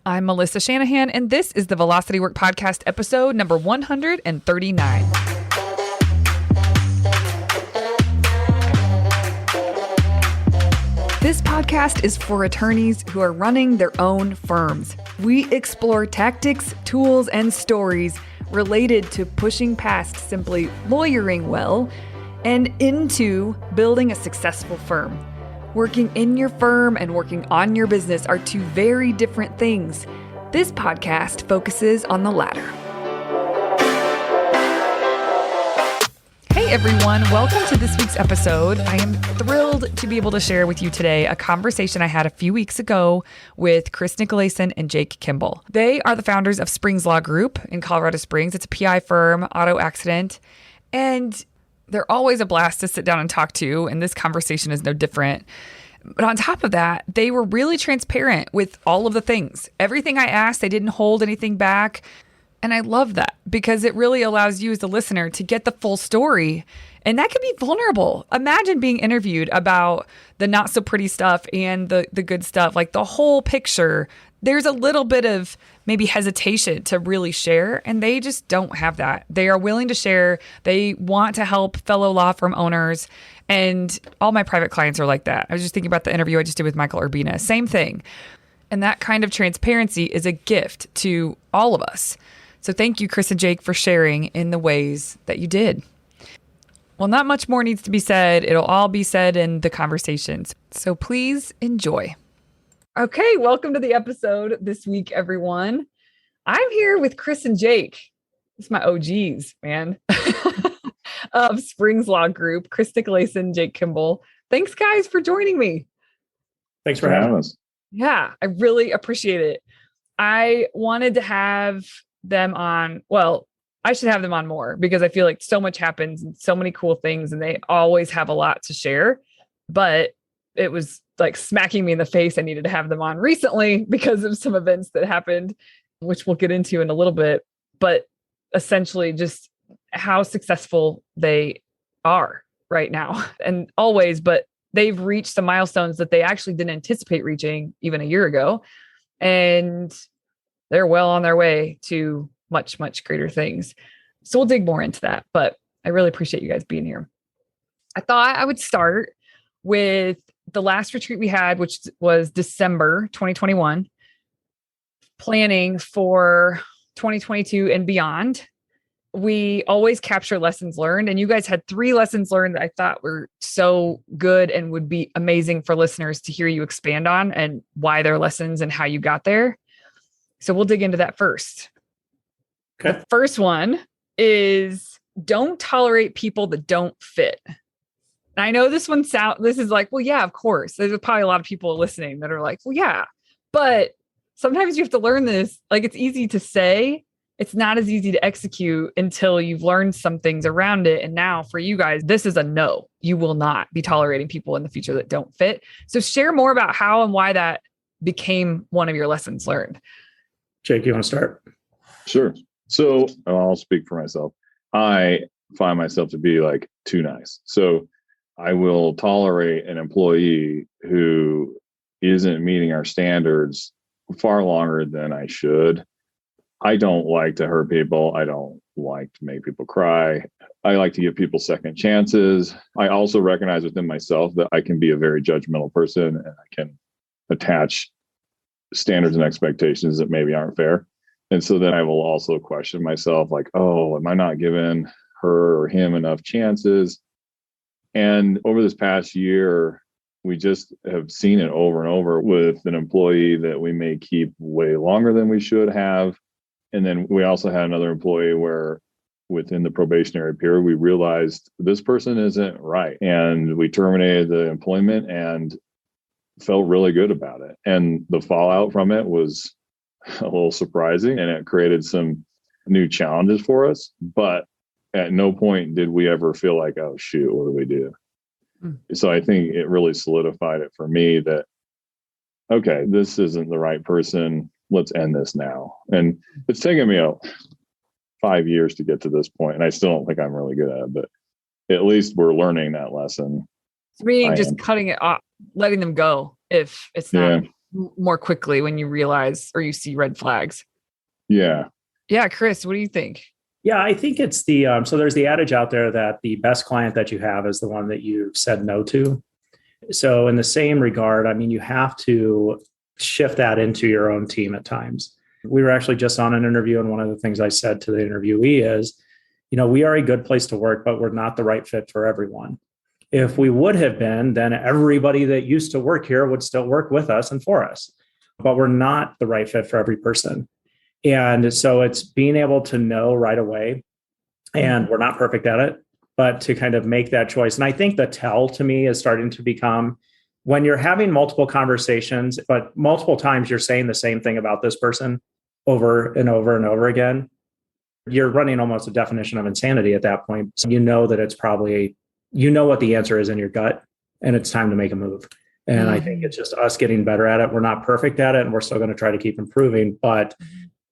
I'm Melissa Shanahan, and this is the Velocity Work Podcast episode number 139. This podcast is for attorneys who are running their own firms. We explore tactics, tools, and stories related to pushing past simply lawyering well and into building a successful firm. Working in your firm and working on your business are two very different things. This podcast focuses on the latter. Hey everyone, welcome to this week's episode. I am thrilled to be able to share with you today a conversation I had a few weeks ago with Chris Nicolaysen and Jake Kimball. They are the founders of Springs Law Group in Colorado Springs. It's a PI firm, auto accident, and they're always a blast to sit down and talk to, and this conversation is no different. But on top of that, they were really transparent with all of the things. Everything I asked, they didn't hold anything back. And I love that because it really allows you as the listener to get the full story. And that can be vulnerable. Imagine being interviewed about the not so pretty stuff and the good stuff, like the whole picture. There's a little bit of maybe hesitation to really share, and they just don't have that. They are willing to share. They want to help fellow law firm owners, and all my private clients are like that. I was just thinking about the interview I just did with Michael Urbina. Same thing. And that kind of transparency is a gift to all of us. So thank you, Chris and Jake, for sharing in the ways that you did. Well, not much more needs to be said. It'll all be said in the conversations. So please enjoy. Okay, welcome to the episode this week, everyone. I'm here with Chris and Jake. It's my OGs, man, of Springs Law Group, Chris Nicolaysen, Jake Kimball. Thanks, guys, for joining me. Thanks for having us. Yeah, I really appreciate it. I wanted to have them on. Well, I should have them on more because I feel like so much happens and so many cool things, and they always have a lot to share. But it was like smacking me in the face. I needed to have them on recently because of some events that happened, which we'll get into in a little bit, but essentially just how successful they are right now and always, but they've reached some milestones that they actually didn't anticipate reaching even a year ago. And they're well on their way to much, much greater things. So we'll dig more into that, but I really appreciate you guys being here. I thought I would start with the last retreat we had, which was December 2021, planning for 2022 and beyond. We always capture lessons learned, and you guys had 3 lessons learned that I thought were so good and would be amazing for listeners to hear you expand on and why they're lessons and how you got there. So we'll dig into that first. Okay. The first one is don't tolerate people that don't fit. I know this is like, well, yeah, of course. There's probably a lot of people listening that are like, well, yeah, but sometimes you have to learn this. Like, it's easy to say, it's not as easy to execute until you've learned some things around it. And now for you guys, this is a no. You will not be tolerating people in the future that don't fit. So share more about how and why that became one of your lessons learned. Jake, you want to start? Sure. So I'll speak for myself. I find myself to be like too nice. So I will tolerate an employee who isn't meeting our standards far longer than I should. I don't like to hurt people. I don't like to make people cry. I like to give people second chances. I also recognize within myself that I can be a very judgmental person, and I can attach standards and expectations that maybe aren't fair. And so then I will also question myself, like, oh, am I not giving her or him enough chances? And over this past year, we just have seen it over and over with an employee that we may keep way longer than we should have. And then we also had another employee where within the probationary period, we realized this person isn't right. And we terminated the employment and felt really good about it. And the fallout from it was a little surprising, and it created some new challenges for us. But at no point did we ever feel like, oh, shoot, what do we do? So I think it really solidified it for me that, okay, this isn't the right person. Let's end this now. And it's taken me 5 years to get to this point, and I still don't think I'm really good at it, but at least we're learning that lesson. Meaning just cutting it off, letting them go if it's not more quickly when you realize or you see red flags. Yeah. Yeah. Chris, what do you think? Yeah, I think it's so there's the adage out there that the best client that you have is the one that you've said no to. So in the same regard, I mean, you have to shift that into your own team at times. We were actually just on an interview, and one of the things I said to the interviewee is, we are a good place to work, but we're not the right fit for everyone. If we would have been, then everybody that used to work here would still work with us and for us, but we're not the right fit for every person. And so it's being able to know right away, and we're not perfect at it, but to kind of make that choice. And I think the tell to me is starting to become when you're having multiple conversations, but multiple times you're saying the same thing about this person over and over and over again, you're running almost a definition of insanity at that point. So that it's probably, what the answer is in your gut, and it's time to make a move. And I think it's just us getting better at it. We're not perfect at it, and we're still going to try to keep improving, but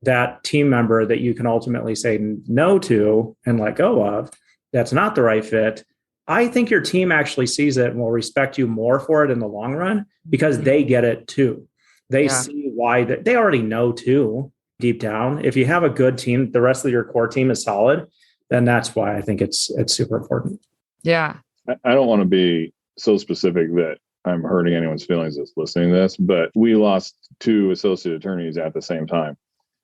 that team member that you can ultimately say no to and let go of, that's not the right fit. I think your team actually sees it and will respect you more for it in the long run because they get it too. They see why they already know too, deep down. If you have a good team, the rest of your core team is solid, then that's why I think it's super important. Yeah. I don't want to be so specific that I'm hurting anyone's feelings that's listening to this, but we lost 2 associate attorneys at the same time.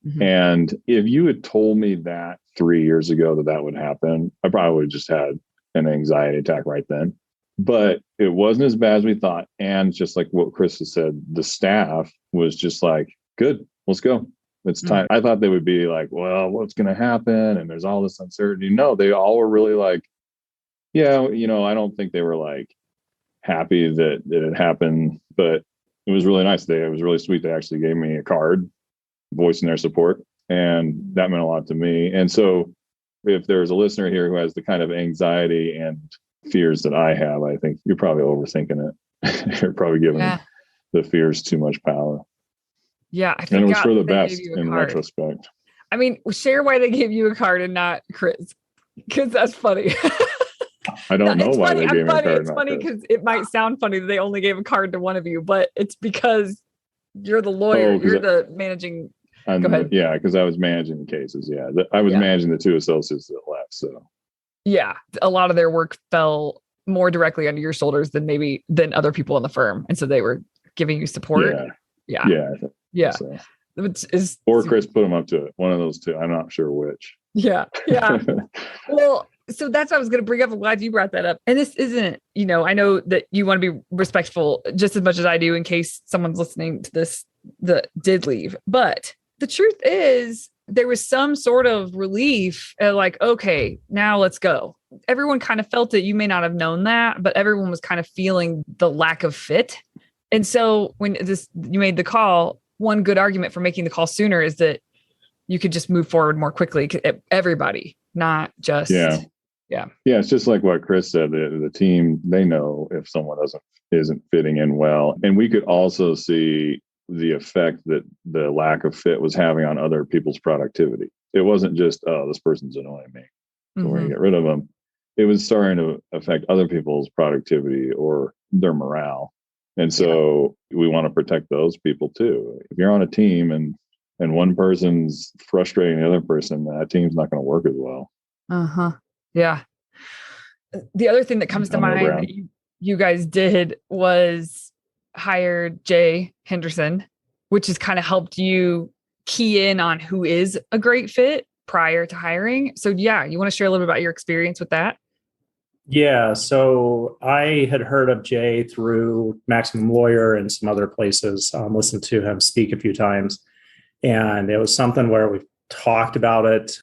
Mm-hmm. And if you had told me that 3 years ago that would happen, I probably would have just had an anxiety attack right then. But it wasn't as bad as we thought. And just like what Chris has said, the staff was just like, good, let's go. It's time. Mm-hmm. I thought they would be like, well, what's going to happen? And there's all this uncertainty. No, they all were really like, yeah, I don't think they were like happy that it happened, but it was really nice. It was really sweet. They actually gave me a card voicing their support, and that meant a lot to me. And so if there's a listener here who has the kind of anxiety and fears that I have, I think you're probably overthinking it. You're probably giving the fears too much power. Yeah, I think and it was for the best in retrospect. I mean, share why they gave you a card and not Chris, because that's funny. I don't know why they gave me a card. It's funny because it might sound funny that they only gave a card to one of you, but it's because you're the lawyer. You're the managing. Go ahead. Yeah, because I was managing the cases. Yeah, I was managing the 2 associates that left. So yeah, a lot of their work fell more directly under your shoulders than other people in the firm, and so they were giving you support. Yeah. So. Or Chris put them up to it. One of those 2. I'm not sure which. Yeah. Well, so that's what I was going to bring up. I'm glad you brought that up. And this isn't, I know that you want to be respectful just as much as I do in case someone's listening to this that did leave. But the truth is there was some sort of relief like, okay, now let's go. Everyone kind of felt it. You may not have known that, but everyone was kind of feeling the lack of fit. And so when you made the call, one good argument for making the call sooner is that you could just move forward more quickly. Everybody, not just. Yeah. It's just like what Chris said. The team, they know if someone isn't fitting in well. And we could also see the effect that the lack of fit was having on other people's productivity. It wasn't just, oh, this person's annoying me, so we're going to get rid of them. It was starting to affect other people's productivity or their morale. And so we want to protect those people too. If you're on a team and one person's frustrating the other person, that team's not going to work as well. Yeah. The other thing that comes to mind that you guys did was hire Jay Henderson, which has kind of helped you key in on who is a great fit prior to hiring. So you want to share a little bit about your experience with that? Yeah. So I had heard of Jay through Maximum Lawyer and some other places, listened to him speak a few times. And it was something where we've talked about it.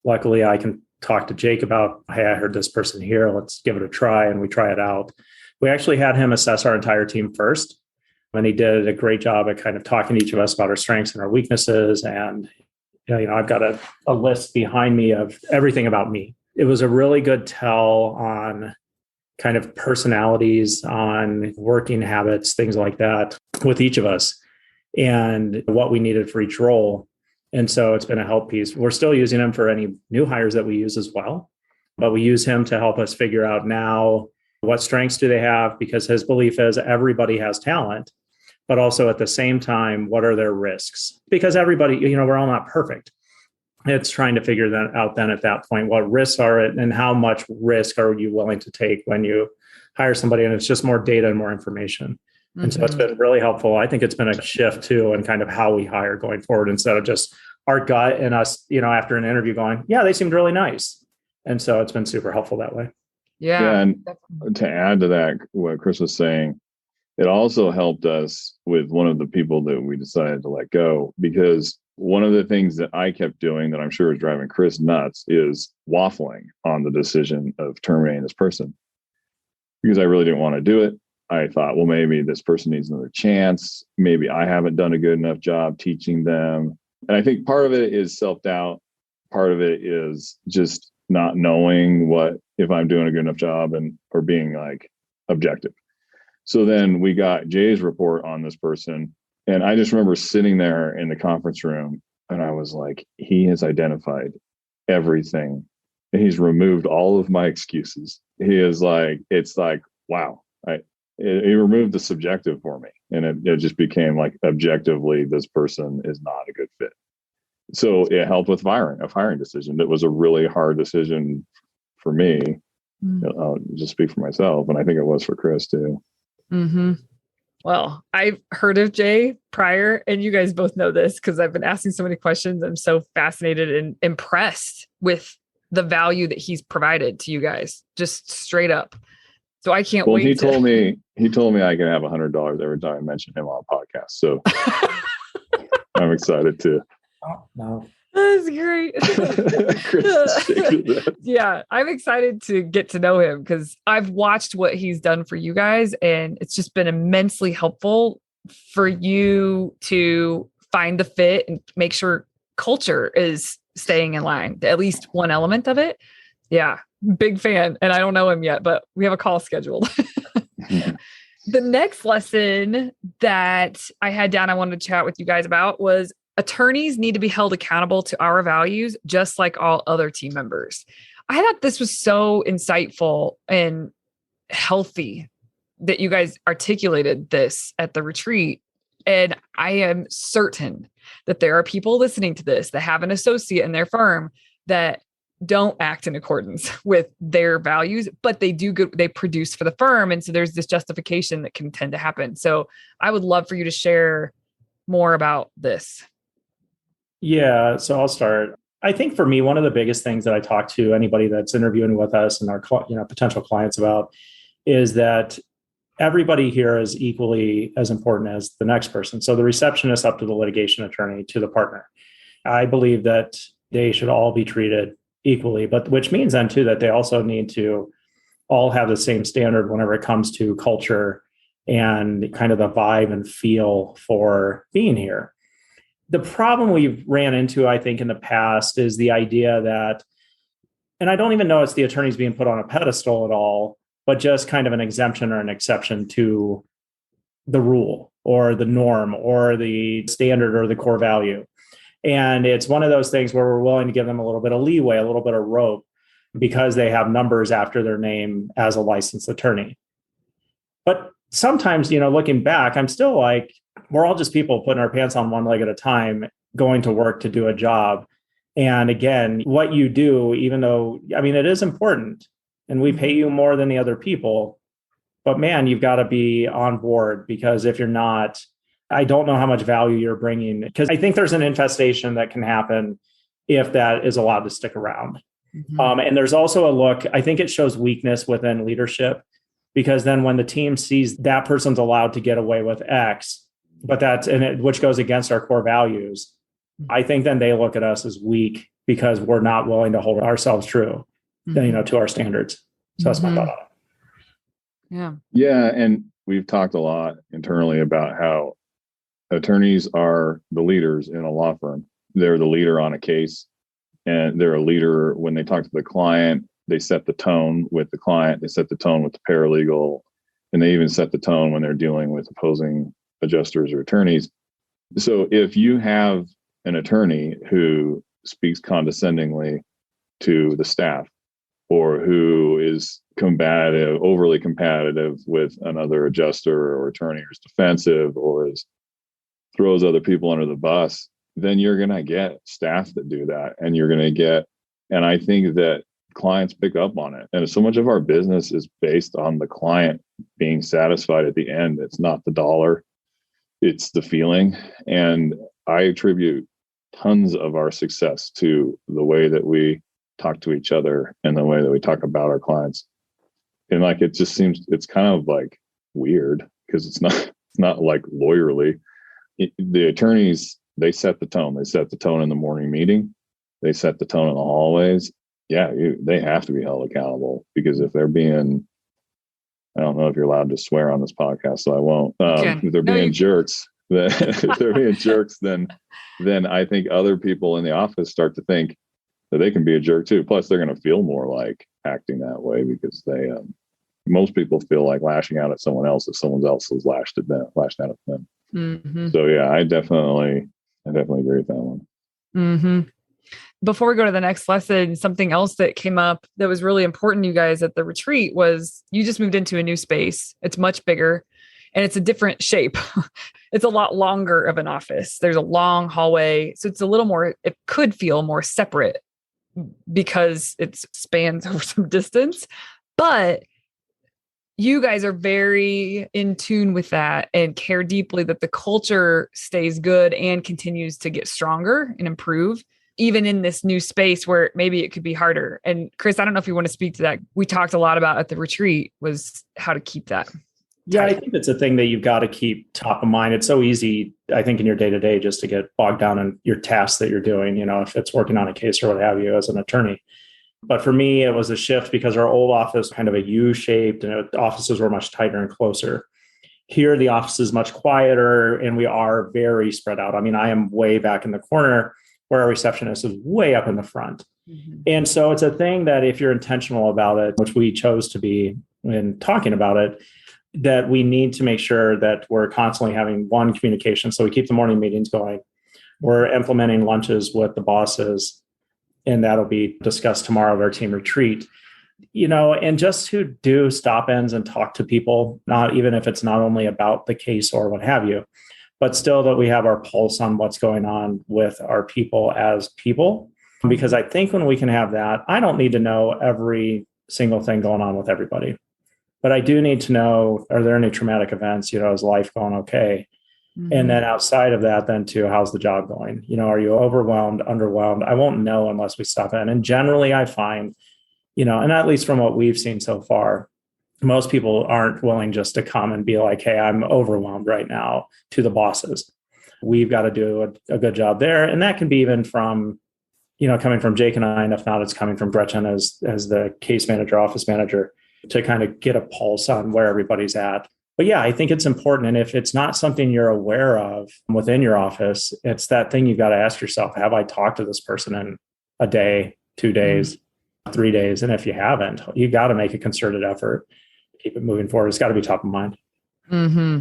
Luckily, I can talk to Jake about, hey, I heard this person here. Let's give it a try. And we try it out. We actually had him assess our entire team first. And he did a great job at kind of talking to each of us about our strengths and our weaknesses. And, I've got a list behind me of everything about me. It was a really good tell on kind of personalities, on working habits, things like that with each of us and what we needed for each role. And so it's been a help piece. We're still using him for any new hires that we use as well, but we use him to help us figure out now what strengths do they have, because his belief is everybody has talent, but also at the same time, what are their risks? Because everybody, we're all not perfect. It's trying to figure that out then at that point, what risks are it and how much risk are you willing to take when you hire somebody? And it's just more data and more information. And so it's been really helpful. I think it's been a shift too, and kind of how we hire going forward instead of just our gut and us, after an interview going, yeah, they seemed really nice. And so it's been super helpful that way. Yeah. And to add to that, what Chris was saying, it also helped us with one of the people that we decided to let go, because one of the things that I kept doing that I'm sure is driving Chris nuts is waffling on the decision of terminating this person, because I really didn't want to do it. I thought, well, maybe this person needs another chance. Maybe I haven't done a good enough job teaching them. And I think part of it is self-doubt. Part of it is just not knowing if I'm doing a good enough job or being like objective. So then we got Jay's report on this person. And I just remember sitting there in the conference room and I was like, he has identified everything. And he's removed all of my excuses. He is like, it's like, wow. He removed the subjective for me. And it just became like, objectively, this person is not a good fit. So it helped with a hiring decision. That was a really hard decision for me. I'll just speak for myself. And I think it was for Chris too. Mm-hmm. Well, I've heard of Jay prior, and you guys both know this because I've been asking so many questions. I'm so fascinated and impressed with the value that he's provided to you guys, just straight up. So I can't wait. He told me I can have $100 every time I mention him on a podcast. So I'm excited too. Oh, no. That's great. Yeah, I'm excited to get to know him because I've watched what he's done for you guys, and it's just been immensely helpful for you to find the fit and make sure culture is staying in line, at least one element of it. Yeah, big fan. And I don't know him yet, but we have a call scheduled. The next lesson that I had down, I wanted to chat with you guys about was attorneys need to be held accountable to our values, just like all other team members. I thought this was so insightful and healthy that you guys articulated this at the retreat. And I am certain that there are people listening to this that have an associate in their firm that don't act in accordance with their values, but they do good, they produce for the firm. And so there's this justification that can tend to happen. So I would love for you to share more about this. Yeah, so I'll start. I think for me, one of the biggest things that I talk to anybody that's interviewing with us and our potential clients about is that everybody here is equally as important as the next person. So the receptionist up to the litigation attorney to the partner. I believe that they should all be treated equally, but which means then too that they also need to all have the same standard whenever it comes to culture and kind of the vibe and feel for being here. The problem we've ran into, I think, in the past is the idea that, and I don't even know it's the attorneys being put on a pedestal at all, but just kind of an exemption or an exception to the rule or the norm or the standard or the core value. And it's one of those things where we're willing to give them a little bit of leeway, a little bit of rope, because they have numbers after their name as a licensed attorney. But sometimes, looking back, I'm still like, we're all just people putting our pants on one leg at a time, going to work to do a job. And again, what you do, even though, it is important and we pay you more than the other people, but man, you've got to be on board, because if you're not, I don't know how much value you're bringing, because I think there's an infestation that can happen if that is allowed to stick around. Mm-hmm. And there's also a look, I think it shows weakness within leadership, because then when the team sees that person's allowed to get away with X, but which goes against our core values, I think then they look at us as weak because we're not willing to hold ourselves true, to our standards. So that's my thought on it. Yeah. Yeah. And we've talked a lot internally about how attorneys are the leaders in a law firm. They're the leader on a case, and they're a leader when they talk to the client. They set the tone with the client. They set the tone with the paralegal, and they even set the tone when they're dealing with opposing adjusters or attorneys. So if you have an attorney who speaks condescendingly to the staff, or who is combative, overly competitive with another adjuster or attorney, or is defensive, or throws other people under the bus, then you're going to get staff that do that. And I think that clients pick up on it. And so much of our business is based on the client being satisfied at the end. It's not the dollar, it's the feeling. And I attribute tons of our success to the way that we talk to each other and the way that we talk about our clients. And like, it just seems, it's kind of like weird because it's not like lawyerly. The attorneys, they set the tone. They set the tone in the morning meeting. They set the tone in the hallways. Yeah, they have to be held accountable, because if they're being, I don't know if you're allowed to swear on this podcast, so I won't. If they're being jerks, then if they're being jerks, then I think other people in the office start to think that they can be a jerk too. Plus, they're going to feel more like acting that way, because most people feel like lashing out at someone else if someone else has lashed out at them. Mm-hmm. So yeah, I definitely agree with that one. Mm-hmm. Before we go to the next lesson, something else that came up that was really important to you guys at the retreat was you just moved into a new space. It's much bigger and it's a different shape. It's a lot longer of an office. There's a long hallway. So it's a little more, it could feel more separate because it spans over some distance. But you guys are very in tune with that and care deeply that the culture stays good and continues to get stronger and improve, even in this new space where maybe it could be harder. And Chris, I don't know if you want to speak to that. We talked a lot about at the retreat was how to keep that. Yeah, I think it's a thing that you've got to keep top of mind. It's so easy, I think, in your day-to-day just to get bogged down in your tasks that you're doing, if it's working on a case or what have you as an attorney. But for me, it was a shift because our old office kind of a U-shaped and offices were much tighter and closer. Here, the office is much quieter and we are very spread out. I mean, I am way back in the corner where our receptionist is way up in the front. Mm-hmm. And so it's a thing that if you're intentional about it, which we chose to be in talking about it, that we need to make sure that we're constantly having one communication. So we keep the morning meetings going. We're implementing lunches with the bosses, and that'll be discussed tomorrow at our team retreat. And just to do stop-ins and talk to people, not even if it's not only about the case or what have you, but still that we have our pulse on what's going on with our people as people. Because I think when we can have that, I don't need to know every single thing going on with everybody. But I do need to know, are there any traumatic events? Is life going okay? Mm-hmm. And then outside of that, then too, how's the job going? Are you overwhelmed, underwhelmed? I won't know unless we stop in. And generally I find, and at least from what we've seen so far, most people aren't willing just to come and be like, hey, I'm overwhelmed right now to the bosses. We've got to do a good job there. And that can be even from, coming from Jake and I, and if not, it's coming from Gretchen as the case manager, office manager, to kind of get a pulse on where everybody's at. But yeah, I think it's important. And if it's not something you're aware of within your office, it's that thing you've got to ask yourself, have I talked to this person in a day, 2 days, 3 days? And if you haven't, you got to make a concerted effort to keep it moving forward. It's got to be top of mind. Mm-hmm.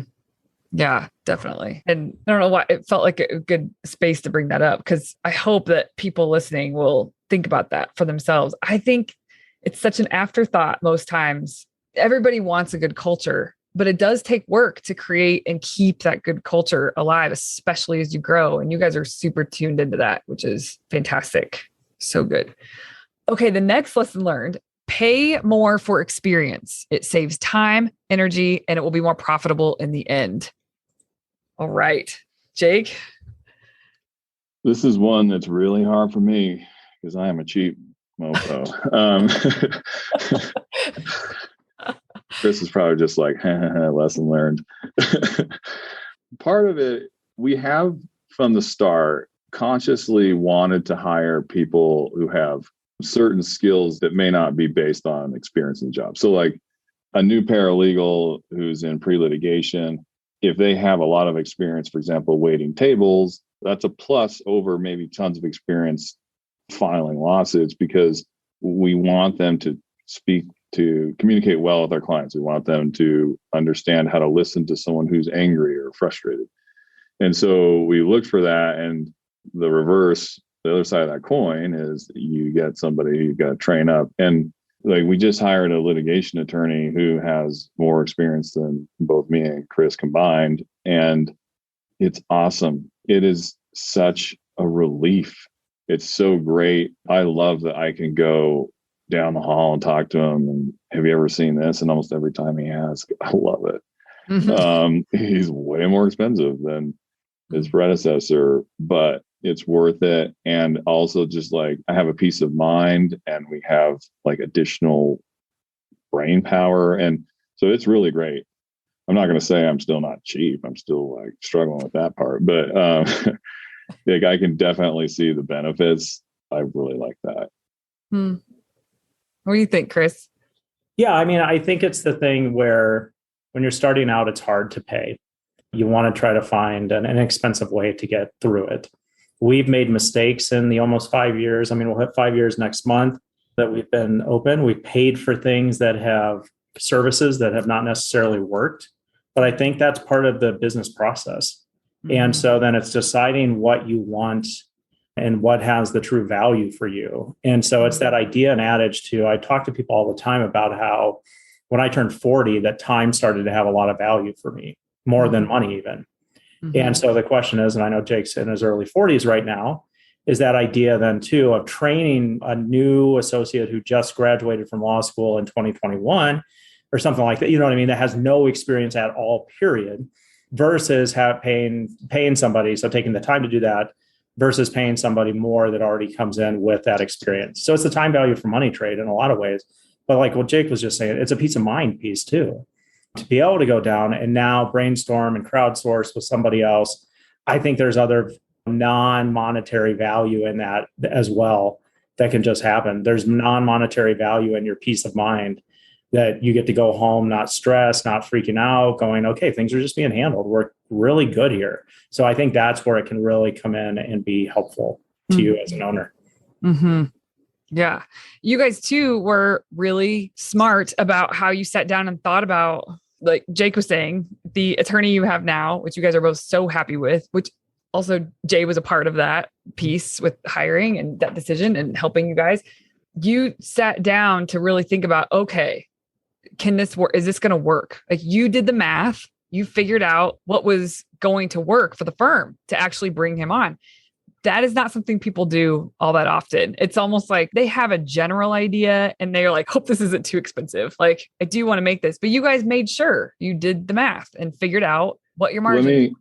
Yeah, definitely. And I don't know why it felt like a good space to bring that up, because I hope that people listening will think about that for themselves. I think it's such an afterthought most times. Everybody wants a good culture, but it does take work to create and keep that good culture alive, especially as you grow. And you guys are super tuned into that, which is fantastic. So good. Okay, the next lesson learned: pay more for experience. It saves time, energy, and it will be more profitable in the end. All right, Jake. This is one that's really hard for me because I am a cheap mofo. Chris is probably just like, lesson learned. Part of it, we have from the start consciously wanted to hire people who have certain skills that may not be based on experience in the job. So like a new paralegal who's in pre-litigation, if they have a lot of experience, for example, waiting tables, that's a plus over maybe tons of experience filing lawsuits, because we want them to communicate well with our clients. We want them to understand how to listen to someone who's angry or frustrated. And so we look for that. And the other side of that coin is you get somebody you've got to train up. And like we just hired a litigation attorney who has more experience than both me and Chris combined. And it's awesome. It is such a relief. It's so great. I love that I can go down the hall and talk to him. And have you ever seen this? And almost every time he asks, I love it. He's way more expensive than his predecessor, but it's worth it. And also just like I have a peace of mind and we have like additional brain power. And so it's really great. I'm not going to say I'm still not cheap. I'm still like struggling with that part, but like I can definitely see the benefits. I really like that. What do you think, Chris? Yeah, I mean, I think it's the thing where when you're starting out, it's hard to pay. You want to try to find an inexpensive way to get through it. We've made mistakes in the almost 5 years. I mean, we'll hit 5 years next month that we've been open. We've paid for things that have services that have not necessarily worked. But I think that's part of the business process. And so then it's deciding what you want and what has the true value for you. And so it's that idea and adage too. I talk to people all the time about how when I turned 40, that time started to have a lot of value for me, more than money even. And so the question is, and I know Jake's in his early 40s right now, is that idea then too of training a new associate who just graduated from law school in 2021 or something like that, you know what I mean, that has no experience at all, period, versus paying somebody, so taking the time to do that versus paying somebody more that already comes in with that experience. So it's the time value for money trade in a lot of ways. But like what Jake was just saying, it's a peace of mind piece too. To be able to go down and now brainstorm and crowdsource with somebody else, I think there's other non-monetary value in that as well that can just happen. There's non-monetary value in your peace of mind that you get to go home, not stressed, not freaking out, going, okay, things are just being handled. We're really good here. So I think that's where it can really come in and be helpful to you as an owner. Yeah. You guys too were really smart about how you sat down and thought about, like Jake was saying, the attorney you have now, which you guys are both so happy with, which also Jay was a part of that piece with hiring and that decision and helping you guys. You sat down to really think about, okay, can this work? Is this going to work? Like you did the math, you figured out what was going to work for the firm to actually bring him on. That is not something people do all that often. It's almost like they have a general idea and they're like, hope this isn't too expensive. Like, I do want to make this, but you guys made sure you did the math and figured out what your margin.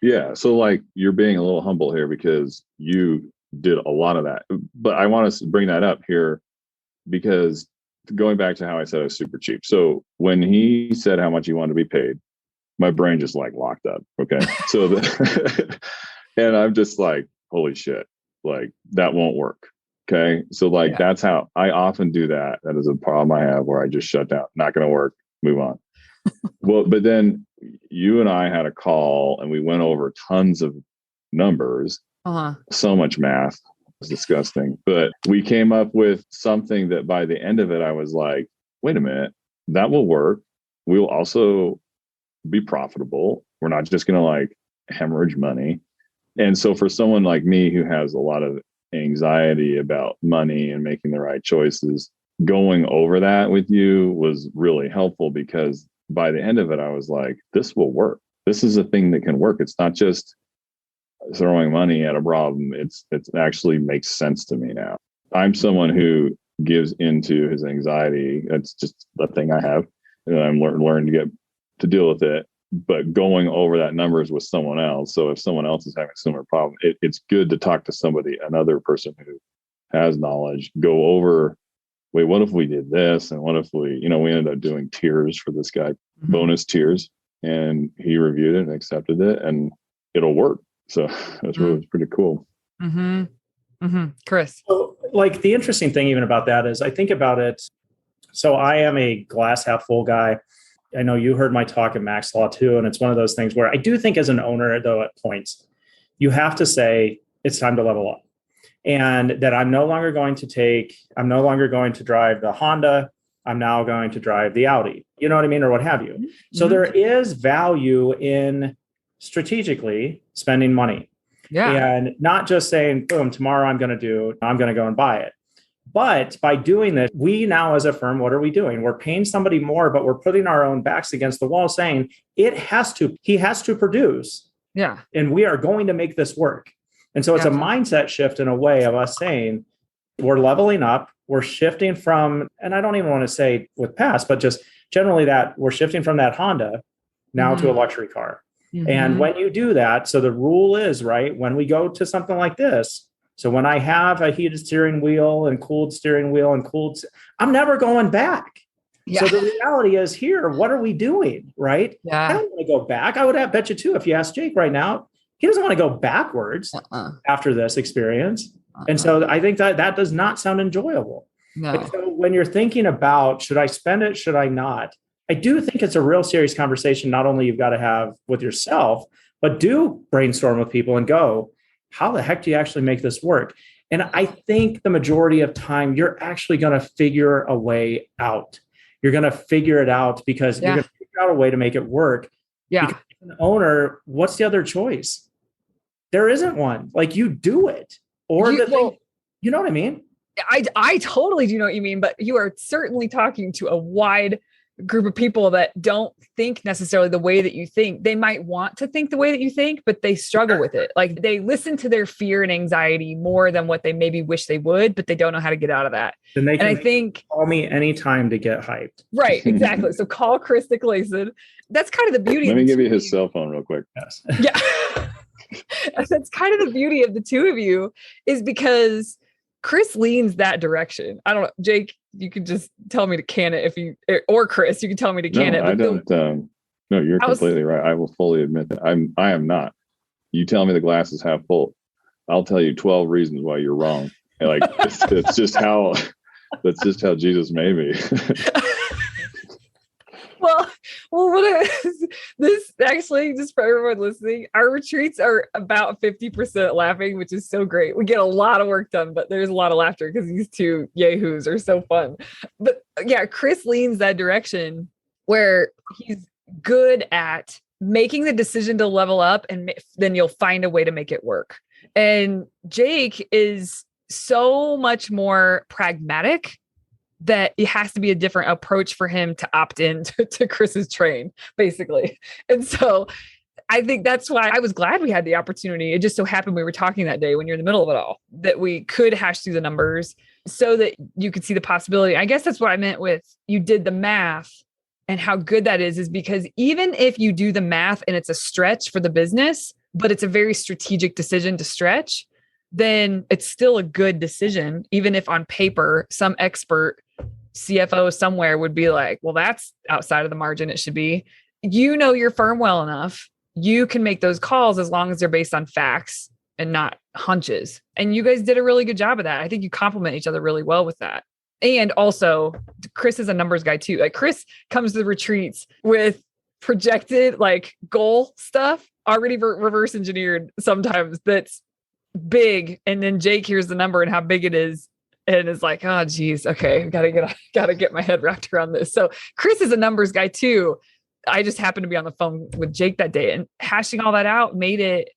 Yeah. So like you're being a little humble here because you did a lot of that, but I want to bring that up here because going back to how I said I was super cheap. So when he said how much he wanted to be paid, my brain just like locked up. Okay. So and I'm just like, holy shit, like that won't work. Okay. So like, that's how I often do that. That is a problem I have where I just shut down, not going to work, move on. Well, but then you and I had a call and we went over tons of numbers, so much math. It was disgusting, but we came up with something that by the end of it, I was like, wait a minute, that will work. We will also be profitable. We're not just going to like hemorrhage money. And so for someone like me who has a lot of anxiety about money and making the right choices, going over that with you was really helpful because by the end of it, I was like, this will work. This is a thing that can work. It's not just throwing money at a problem. It actually makes sense to me now. I'm someone who gives into his anxiety. That's just the thing I have. And I'm learning to deal with it. But going over that numbers with someone else. So if someone else is having a similar problem, it's good to talk to somebody, another person who has knowledge, go over, wait, what if we did this? And what if we ended up doing tiers for this guy, bonus tiers, and he reviewed it and accepted it and it'll work. So that's really pretty cool. Chris. So like the interesting thing even about that is I think about it. So I am a glass half full guy. I know you heard my talk at Max Law too. And it's one of those things where I do think as an owner, though, at points, you have to say it's time to level up and that I'm no longer going to drive the Honda. I'm now going to drive the Audi, you know what I mean? Or what have you. So there is value in strategically spending money and not just saying, boom, tomorrow I'm going to go and buy it. But by doing this, we now as a firm, what are we doing? We're paying somebody more, but we're putting our own backs against the wall saying he has to produce. Yeah. And we are going to make this work. And so it's a mindset shift in a way of us saying we're leveling up, we're shifting from, and I don't even want to say with past, but just generally that we're shifting from that Honda now to a luxury car. And when you do that, so the rule is, right, when we go to something like this, so when I have a heated steering wheel and cooled steering wheel and I'm never going back. Yeah. So the reality is here, what are we doing, right? Yeah. I don't want to go back. I would bet you too, if you ask Jake right now, he doesn't want to go backwards after this experience. And so I think that does not sound enjoyable. No. And so when you're thinking about, should I spend it? Should I not? I do think it's a real serious conversation. Not only you've got to have with yourself, but do brainstorm with people and go, how the heck do you actually make this work? And I think the majority of time, you're actually going to figure a way out. You're going to figure it out because you're going to figure out a way to make it work. Yeah. Because as an owner, what's the other choice? There isn't one. Like you do it. Or you know what I mean? I totally do know what you mean, but you are certainly talking to a wide group of people that don't think necessarily the way that you think. They might want to think the way that you think, but they struggle with it. Like they listen to their fear and anxiety more than what they maybe wish they would, but they don't know how to get out of that. Then they I think call me anytime to get hyped. Right, exactly. So call Chris Nicolaysen. That's kind of the beauty. Let me give you his cell phone real quick. Yes. Yeah. That's kind of the beauty of the two of you is because Chris leans that direction. I don't know, Jake, you could just tell me to can it or Chris, you can tell me to can it. I don't. No, you're completely right. I will fully admit that I am not. You tell me the glass is half full. I'll tell you 12 reasons why you're wrong. Like it's just how that's just how Jesus made me. Well, what is this actually, just for everyone listening, our retreats are about 50% laughing, which is so great. We get a lot of work done, but there's a lot of laughter because these two yahoos are so fun. But yeah, Chris leans that direction where he's good at making the decision to level up, and then you'll find a way to make it work. And Jake is so much more pragmatic that it has to be a different approach for him to opt in to Chris's train, basically. And so I think that's why I was glad we had the opportunity. It just so happened we were talking that day when you're in the middle of it all, that we could hash through the numbers so that you could see the possibility. I guess that's what I meant with you did the math, and how good that is because even if you do the math and it's a stretch for the business, but it's a very strategic decision to stretch, then it's still a good decision. Even if on paper, some expert CFO somewhere would be like, well, that's outside of the margin it should be. You know your firm well enough. You can make those calls as long as they're based on facts and not hunches. And you guys did a really good job of that. I think you complement each other really well with that. And also, Chris is a numbers guy too. Like Chris comes to the retreats with projected like goal stuff already reverse engineered sometimes that's big. And then Jake hears the number and how big it is and is like, oh geez, okay, gotta get my head wrapped around this. So Chris is a numbers guy too. I just happened to be on the phone with Jake that day, and hashing all that out made it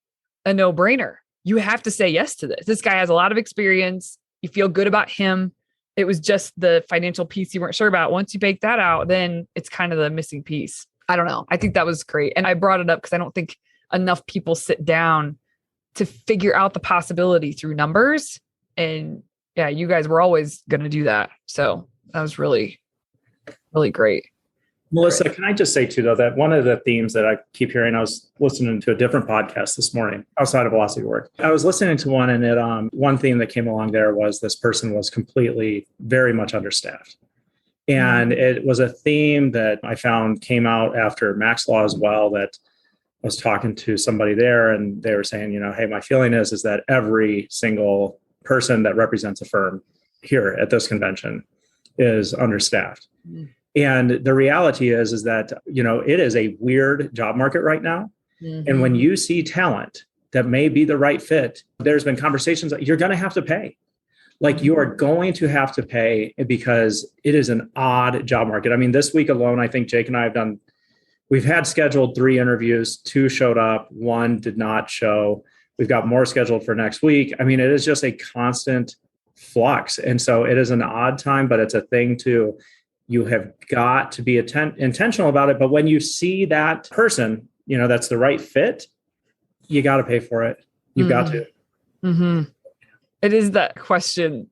a no-brainer. You have to say yes to this. This guy has a lot of experience. You feel good about him. It was just the financial piece you weren't sure about. Once you bake that out, then it's kind of the missing piece. I don't know. I think that was great. And I brought it up because I don't think enough people sit down to figure out the possibility through numbers. And yeah, you guys were always going to do that. So that was really, really great. Melissa, can I just say too, though, that one of the themes that I keep hearing, I was listening to a different podcast this morning outside of Velocity Work. I was listening to one, and one theme that came along there was this person was completely, very much understaffed. And it was a theme that I found came out after Max Law as well, that I was talking to somebody there and they were saying, hey, my feeling is that every single person that represents a firm here at this convention is understaffed. And the reality is that, it is a weird job market right now. And when you see talent that may be the right fit, there's been conversations that you're going to have to pay. Like you are going to have to pay because it is an odd job market. I mean, this week alone, I think Jake and I we've had scheduled 3 interviews, 2 showed up, 1 did not show. We've got more scheduled for next week. I mean, it is just a constant flux. And so it is an odd time, but it's a thing too. You have got to be intentional about it. But when you see that person, that's the right fit, you got to pay for it. You've got to. Mm-hmm. It is that question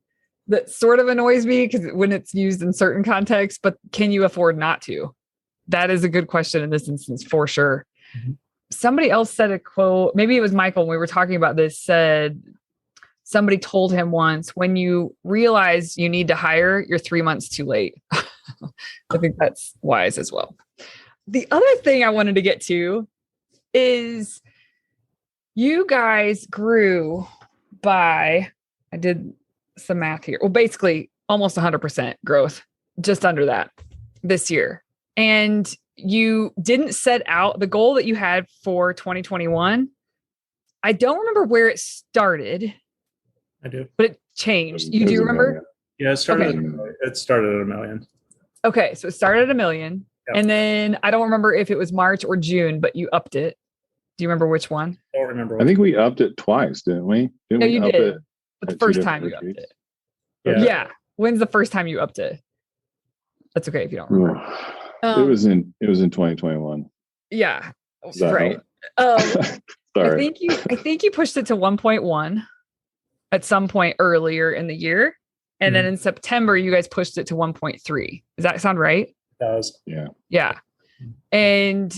that sort of annoys me because when it's used in certain contexts, but can you afford not to? That is a good question in this instance, for sure. Mm-hmm. Somebody else said a quote, maybe it was Michael when we were talking about this, said somebody told him once, when you realize you need to hire, you're 3 months too late. I think that's wise as well. The other thing I wanted to get to is you guys grew by, I did some math here. Well, basically almost 100% growth, just under that this year. And you didn't set out the goal that you had for 2021. I don't remember where it started. I do. But it changed. You do remember? Yeah, it started at $1 million. Okay, so it started at $1 million. Yep. And then I don't remember if it was March or June, but you upped it. Do you remember which one? I don't remember. I think we upped it twice, didn't we? No, you did. But the first time you upped it. Yeah. When's the first time you upped it? That's okay if you don't remember. It was in 2021. Yeah. Right. Sorry. I think you pushed it to 1.1 at some point earlier in the year. And then in September, you guys pushed it to 1.3. Does that sound right? It does. Yeah. Yeah. And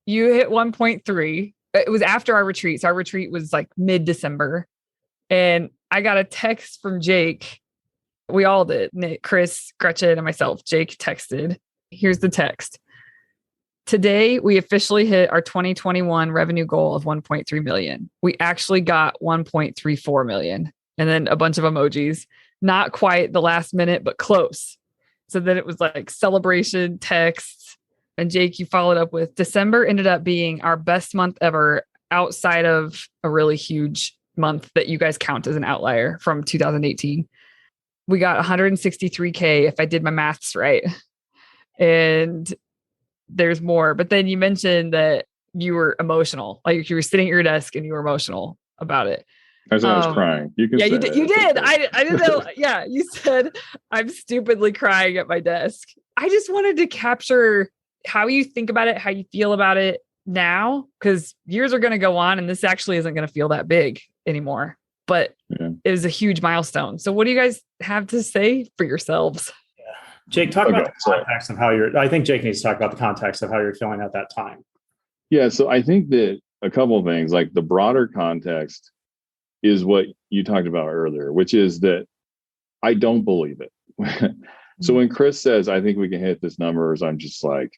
you hit 1.3. It was after our retreat. So our retreat was like mid-December. And I got a text from Jake. We all did. Nick, Chris, Gretchen, and myself. Jake texted. Here's the text. Today, we officially hit our 2021 revenue goal of 1.3 million. We actually got 1.34 million. And then a bunch of emojis. Not quite the last minute, but close. So then it was like celebration texts. And Jake, you followed up with December ended up being our best month ever outside of a really huge month that you guys count as an outlier from 2018. We got 163K if I did my maths right. And there's more. But then you mentioned that you were emotional. Like you were sitting at your desk and you were emotional about it. I was crying. You can yeah, say you did. You did. I didn't know. Yeah, you said I'm stupidly crying at my desk. I just wanted to capture how you think about it, how you feel about it now, because years are going to go on and this actually isn't going to feel that big anymore. But it was a huge milestone. So what do you guys have to say for yourselves? Yeah. Jake, talk about the context of how I think Jake needs to talk about the context of how you're feeling at that time. Yeah. So I think that a couple of things, like the broader context is what you talked about earlier, which is that I don't believe it. So when Chris says, I think we can hit this numbers, I'm just like,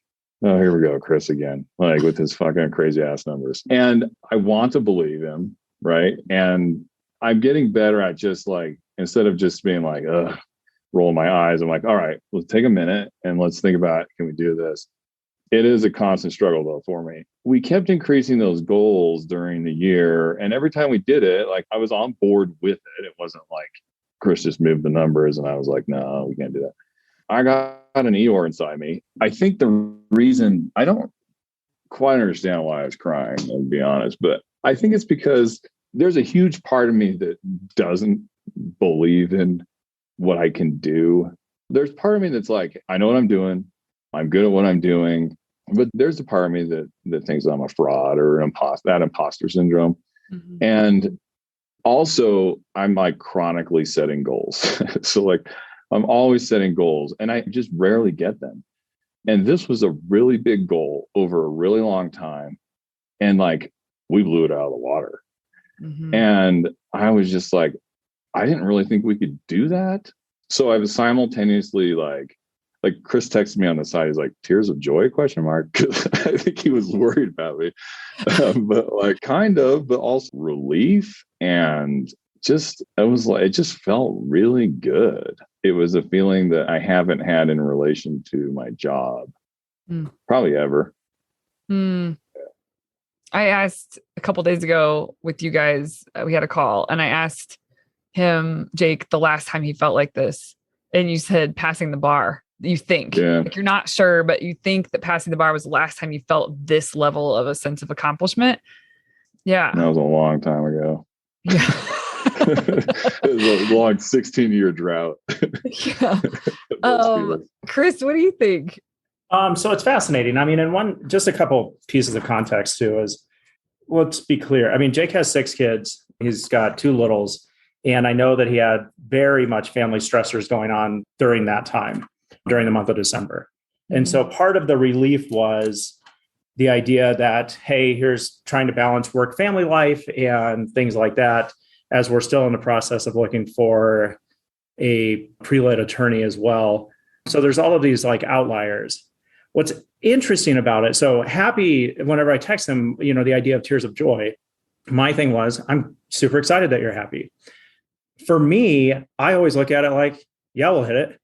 oh, here we go, Chris again, like with his fucking crazy ass numbers. And I want to believe him, right? And I'm getting better at just like, instead of just being like, rolling my eyes, I'm like, all right, let's take a minute and let's think about, can we do this? It is a constant struggle though for me. We kept increasing those goals during the year. And every time we did it, like I was on board with it. It wasn't like Chris just moved the numbers and I was like, no, we can't do that. I got an Eeyore inside me. I think the reason, I don't quite understand why I was crying, to be honest, but I think it's because there's a huge part of me that doesn't believe in what I can do. There's part of me that's like, I know what I'm doing. I'm good at what I'm doing. But there's a part of me that thinks I'm a fraud or that imposter syndrome. Mm-hmm. And also I'm like chronically setting goals. So like I'm always setting goals and I just rarely get them. And this was a really big goal over a really long time. And like we blew it out of the water. Mm-hmm. And I was just like, I didn't really think we could do that. So I was simultaneously like Chris texted me on the side. He's like, tears of joy, question mark. Cause I think he was worried about me, but like kind of, but also relief. And just, it just felt really good. It was a feeling that I haven't had in relation to my job, probably ever. I asked a couple days ago with you guys, we had a call and I asked him, Jake, the last time he felt like this. And you said passing the bar. You think like you're not sure, but you think that passing the bar was the last time you felt this level of a sense of accomplishment. Yeah. That was a long time ago. Yeah. It was a long 16-year drought. Yeah. Chris, what do you think? So it's fascinating. I mean, and just a couple pieces of context too is, let's be clear. I mean, Jake has 6 kids. He's got 2 littles. And I know that he had very much family stressors going on during that time, during the month of December. And so part of the relief was the idea that, hey, here's trying to balance work, family life and things like that, as we're still in the process of looking for a pre-lit attorney as well. So there's all of these like outliers. What's interesting about it, so Happy, whenever I text him, the idea of tears of joy, my thing was, I'm super excited that you're happy. For me, I always look at it like, yeah, we'll hit it.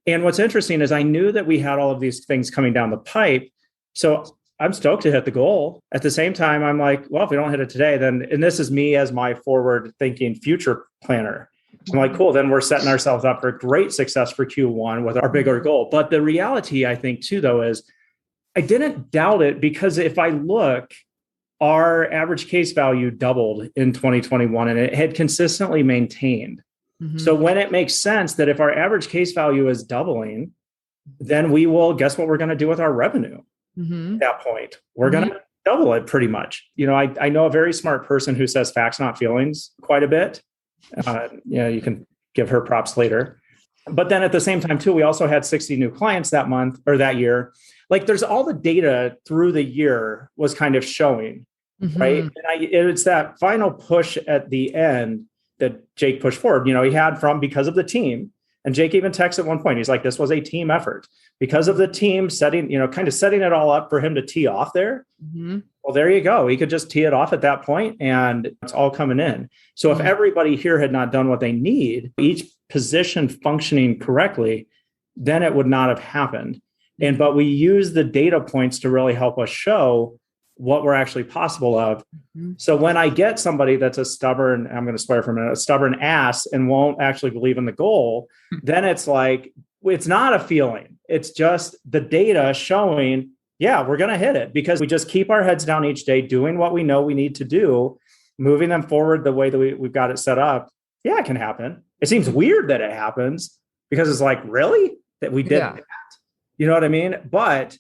And what's interesting is I knew that we had all of these things coming down the pipe. So I'm stoked to hit the goal. At the same time, I'm like, well, if we don't hit it today, then, and this is me as my forward thinking future planner. I'm like, cool, then we're setting ourselves up for great success for Q1 with our bigger goal. But the reality, I think, too, though, is I didn't doubt it, because if I look, our average case value doubled in 2021 and it had consistently maintained. So when it makes sense that if our average case value is doubling, then we will, guess what we're going to do with our revenue at that point? We're going to double it pretty much. I know a very smart person who says facts, not feelings quite a bit. You can give her props later. But then at the same time, too, we also had 60 new clients that month or that year. Like there's all the data through the year was kind of showing, right? And it's that final push at the end that Jake pushed forward. He had because of the team. And Jake even texted at one point, he's like, this was a team effort because of the team setting, kind of setting it all up for him to tee off there. Well, there you go. He could just tee it off at that point and it's all coming in. So if everybody here had not done what they need, each position functioning correctly, then it would not have happened. But we use the data points to really help us show what we're actually possible of. So when I get somebody that's a stubborn, I'm going to swear for a minute, a stubborn ass and won't actually believe in the goal, then it's like, it's not a feeling. It's just the data showing, yeah, we're going to hit it, because we just keep our heads down each day, doing what we know we need to do, moving them forward the way that we've got it set up. Yeah, it can happen. It seems weird that it happens, because it's like, really? That we did that? You know what I mean? But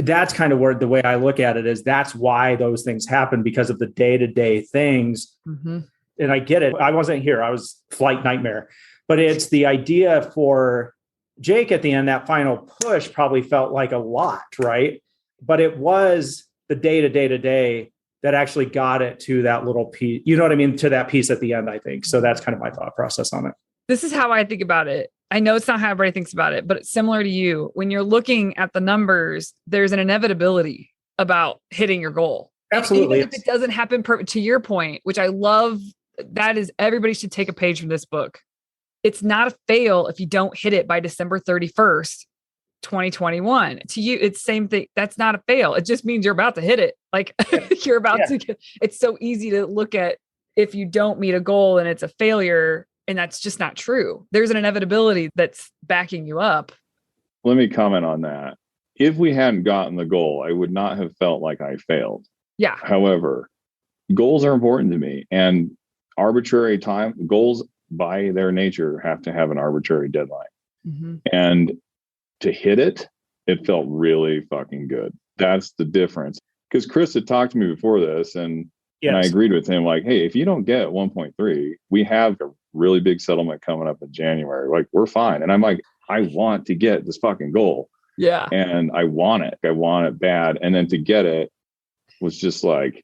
that's kind of where the way I look at it is, that's why those things happen, because of the day-to-day things. And I get it. I wasn't here. I was flight nightmare. But it's the idea for Jake at the end, that final push probably felt like a lot, right? But it was the day-to-day that actually got it to that little piece, you know what I mean? To that piece at the end, I think. So that's kind of my thought process on it. This is how I think about it. I know it's not how everybody thinks about it, but it's similar to you. When you're looking at the numbers, there's an inevitability about hitting your goal. Absolutely. Even if it doesn't happen to your point, which I love, that is, everybody should take a page from this book. It's not a fail if you don't hit it by December 31st, 2021. To you, it's the same thing. That's not a fail. It just means you're about to hit it. Like you're about to get, it's so easy to look at if you don't meet a goal and it's a failure. And that's just not true. There's an inevitability that's backing you up. Let me comment on that. If we hadn't gotten the goal, I would not have felt like I failed. Yeah. However, goals are important to me, and arbitrary time goals by their nature have to have an arbitrary deadline. And to hit it, it felt really fucking good. That's the difference. Because Chris had talked to me before this, and I agreed with him, like, hey, if you don't get 1.3, we have a really big settlement coming up in January. Like, we're fine. And I'm like, I want to get this fucking goal. Yeah. And I want it. I want it bad. And then to get it was just like,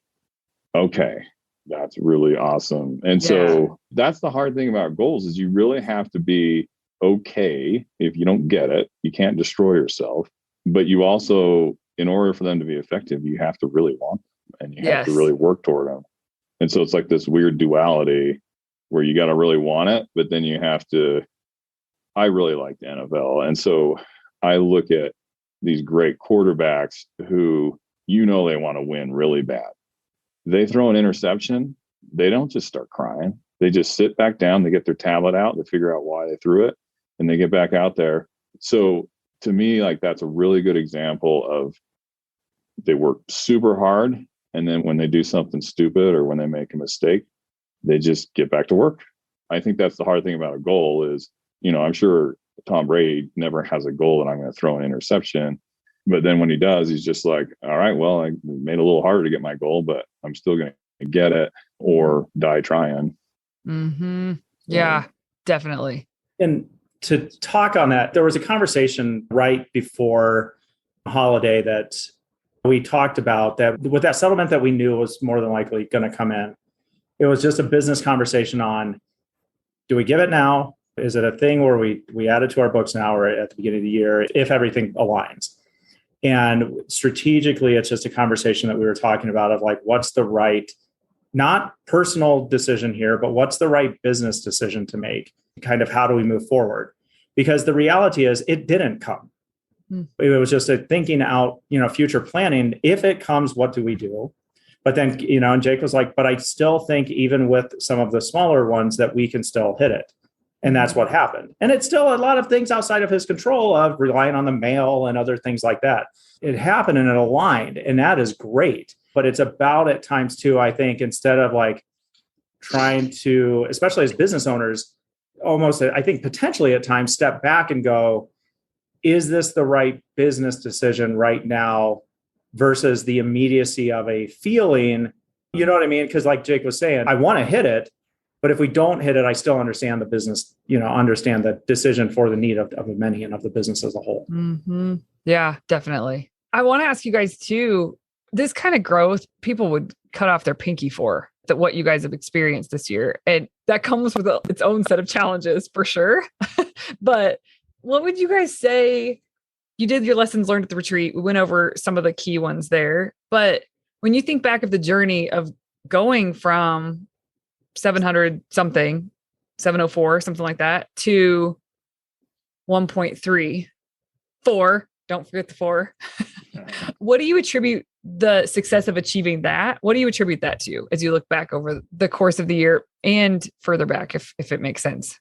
okay, that's really awesome. And so that's the hard thing about goals, is you really have to be okay if you don't get it. You can't destroy yourself. But you also, in order for them to be effective, you have to really want them, and you have to really work toward them. And so it's like this weird duality where you got to really want it, but then you have to, I really like the NFL. And so I look at these great quarterbacks who, they want to win really bad. They throw an interception. They don't just start crying. They just sit back down. They get their tablet out. They figure out why they threw it, and they get back out there. So to me, like, that's a really good example of, they work super hard. And then when they do something stupid or when they make a mistake, they just get back to work I think that's the hard thing about a goal is, I'm sure Tom Brady never has a goal that I'm going to throw an interception. But then when he does, he's just like, all right, well, I made it a little harder to get my goal, but I'm still going to get it or die trying. Mm-hmm. Yeah, definitely. And to talk on that, there was a conversation right before holiday that we talked about that with that settlement that we knew was more than likely going to come in. It was just a business conversation on, do we give it now? Is it a thing where we add it to our books now or at the beginning of the year if everything aligns? And strategically, it's just a conversation that we were talking about of like, what's the right, not personal decision here, but what's the right business decision to make? Kind of how do we move forward? Because the reality is it didn't come. It was just a thinking out, future planning. If it comes, what do we do? But then, and Jake was like, but I still think even with some of the smaller ones that we can still hit it. And that's what happened. And it's still a lot of things outside of his control of relying on the mail and other things like that. It happened and it aligned, and that is great. But it's about at times too, I think, instead of like trying to, especially as business owners, almost, I think potentially at times step back and go, is this the right business decision right now versus the immediacy of a feeling? You know what I mean? Because like Jake was saying, I want to hit it. But if we don't hit it, I still understand the business, understand the decision for the need of the many and of the business as a whole. Mm-hmm. Yeah, definitely. I want to ask you guys too, this kind of growth, people would cut off their pinky for that what you guys have experienced this year. And that comes with its own set of challenges for sure. But what would you guys say? You did your lessons learned at the retreat. We went over some of the key ones there. But when you think back of the journey of going from 700 something, 704, something like that, to 1.3, 4, don't forget the 4. What do you attribute the success of achieving that? What do you attribute that to as you look back over the course of the year and further back, if it makes sense?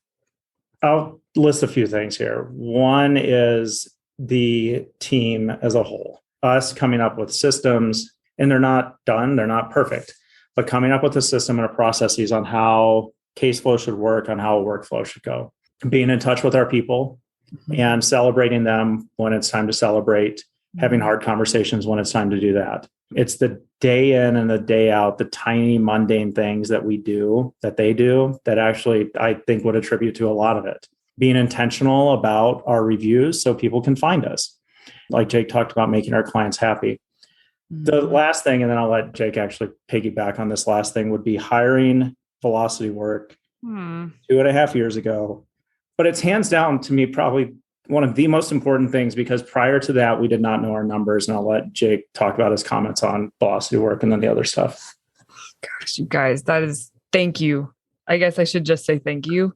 I'll list a few things here. One is the team as a whole, us coming up with systems, and they're not done, they're not perfect, but coming up with a system and a processes on how case flow should work, on how a workflow should go, being in touch with our people and celebrating them when it's time to celebrate, having hard conversations when it's time to do that. It's the day in and the day out, the tiny mundane things that we do, that they do, that actually I think would attribute to a lot of it. Being intentional about our reviews so people can find us. Like Jake talked about, making our clients happy. The last thing, and then I'll let Jake actually piggyback on this last thing, would be hiring Velocity Work 2.5 years ago. But it's hands down to me probably one of the most important things, because prior to that, we did not know our numbers. And I'll let Jake talk about his comments on Velocity Work and then the other stuff. Gosh, you guys, thank you. I guess I should just say thank you.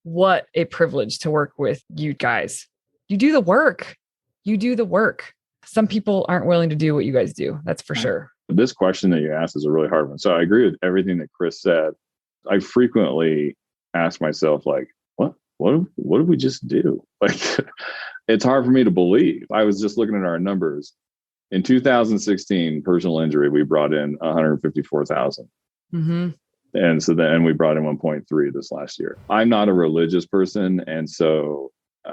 What a privilege to work with you guys. You do the work. Some people aren't willing to do what you guys do. That's for sure. This question that you asked is a really hard one. So I agree with everything that Chris said. I frequently ask myself, like, what did we just do? Like, it's hard for me to believe. I was just looking at our numbers. In 2016, personal injury, we brought in 154,000. Mm-hmm. And so then we brought in 1.3 this last year. I'm not a religious person, and so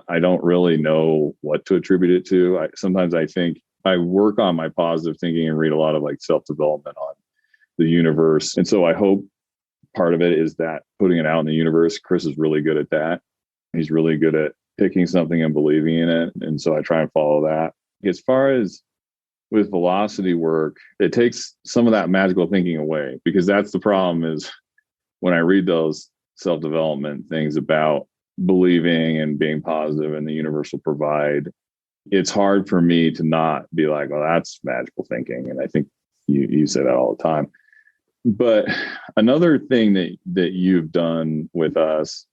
I don't really know what to attribute it to. Sometimes I think I work on my positive thinking and read a lot of like self-development on the universe. And so I hope part of it is that putting it out in the universe. Chris is really good at that. He's really good at picking something and believing in it. And so I try and follow that. As far as with Velocity Work, it takes some of that magical thinking away, because that's the problem is when I read those self-development things about believing and being positive and the universe will provide, it's hard for me to not be like, oh, that's magical thinking. And I think you say that all the time. But another thing that you've done with us,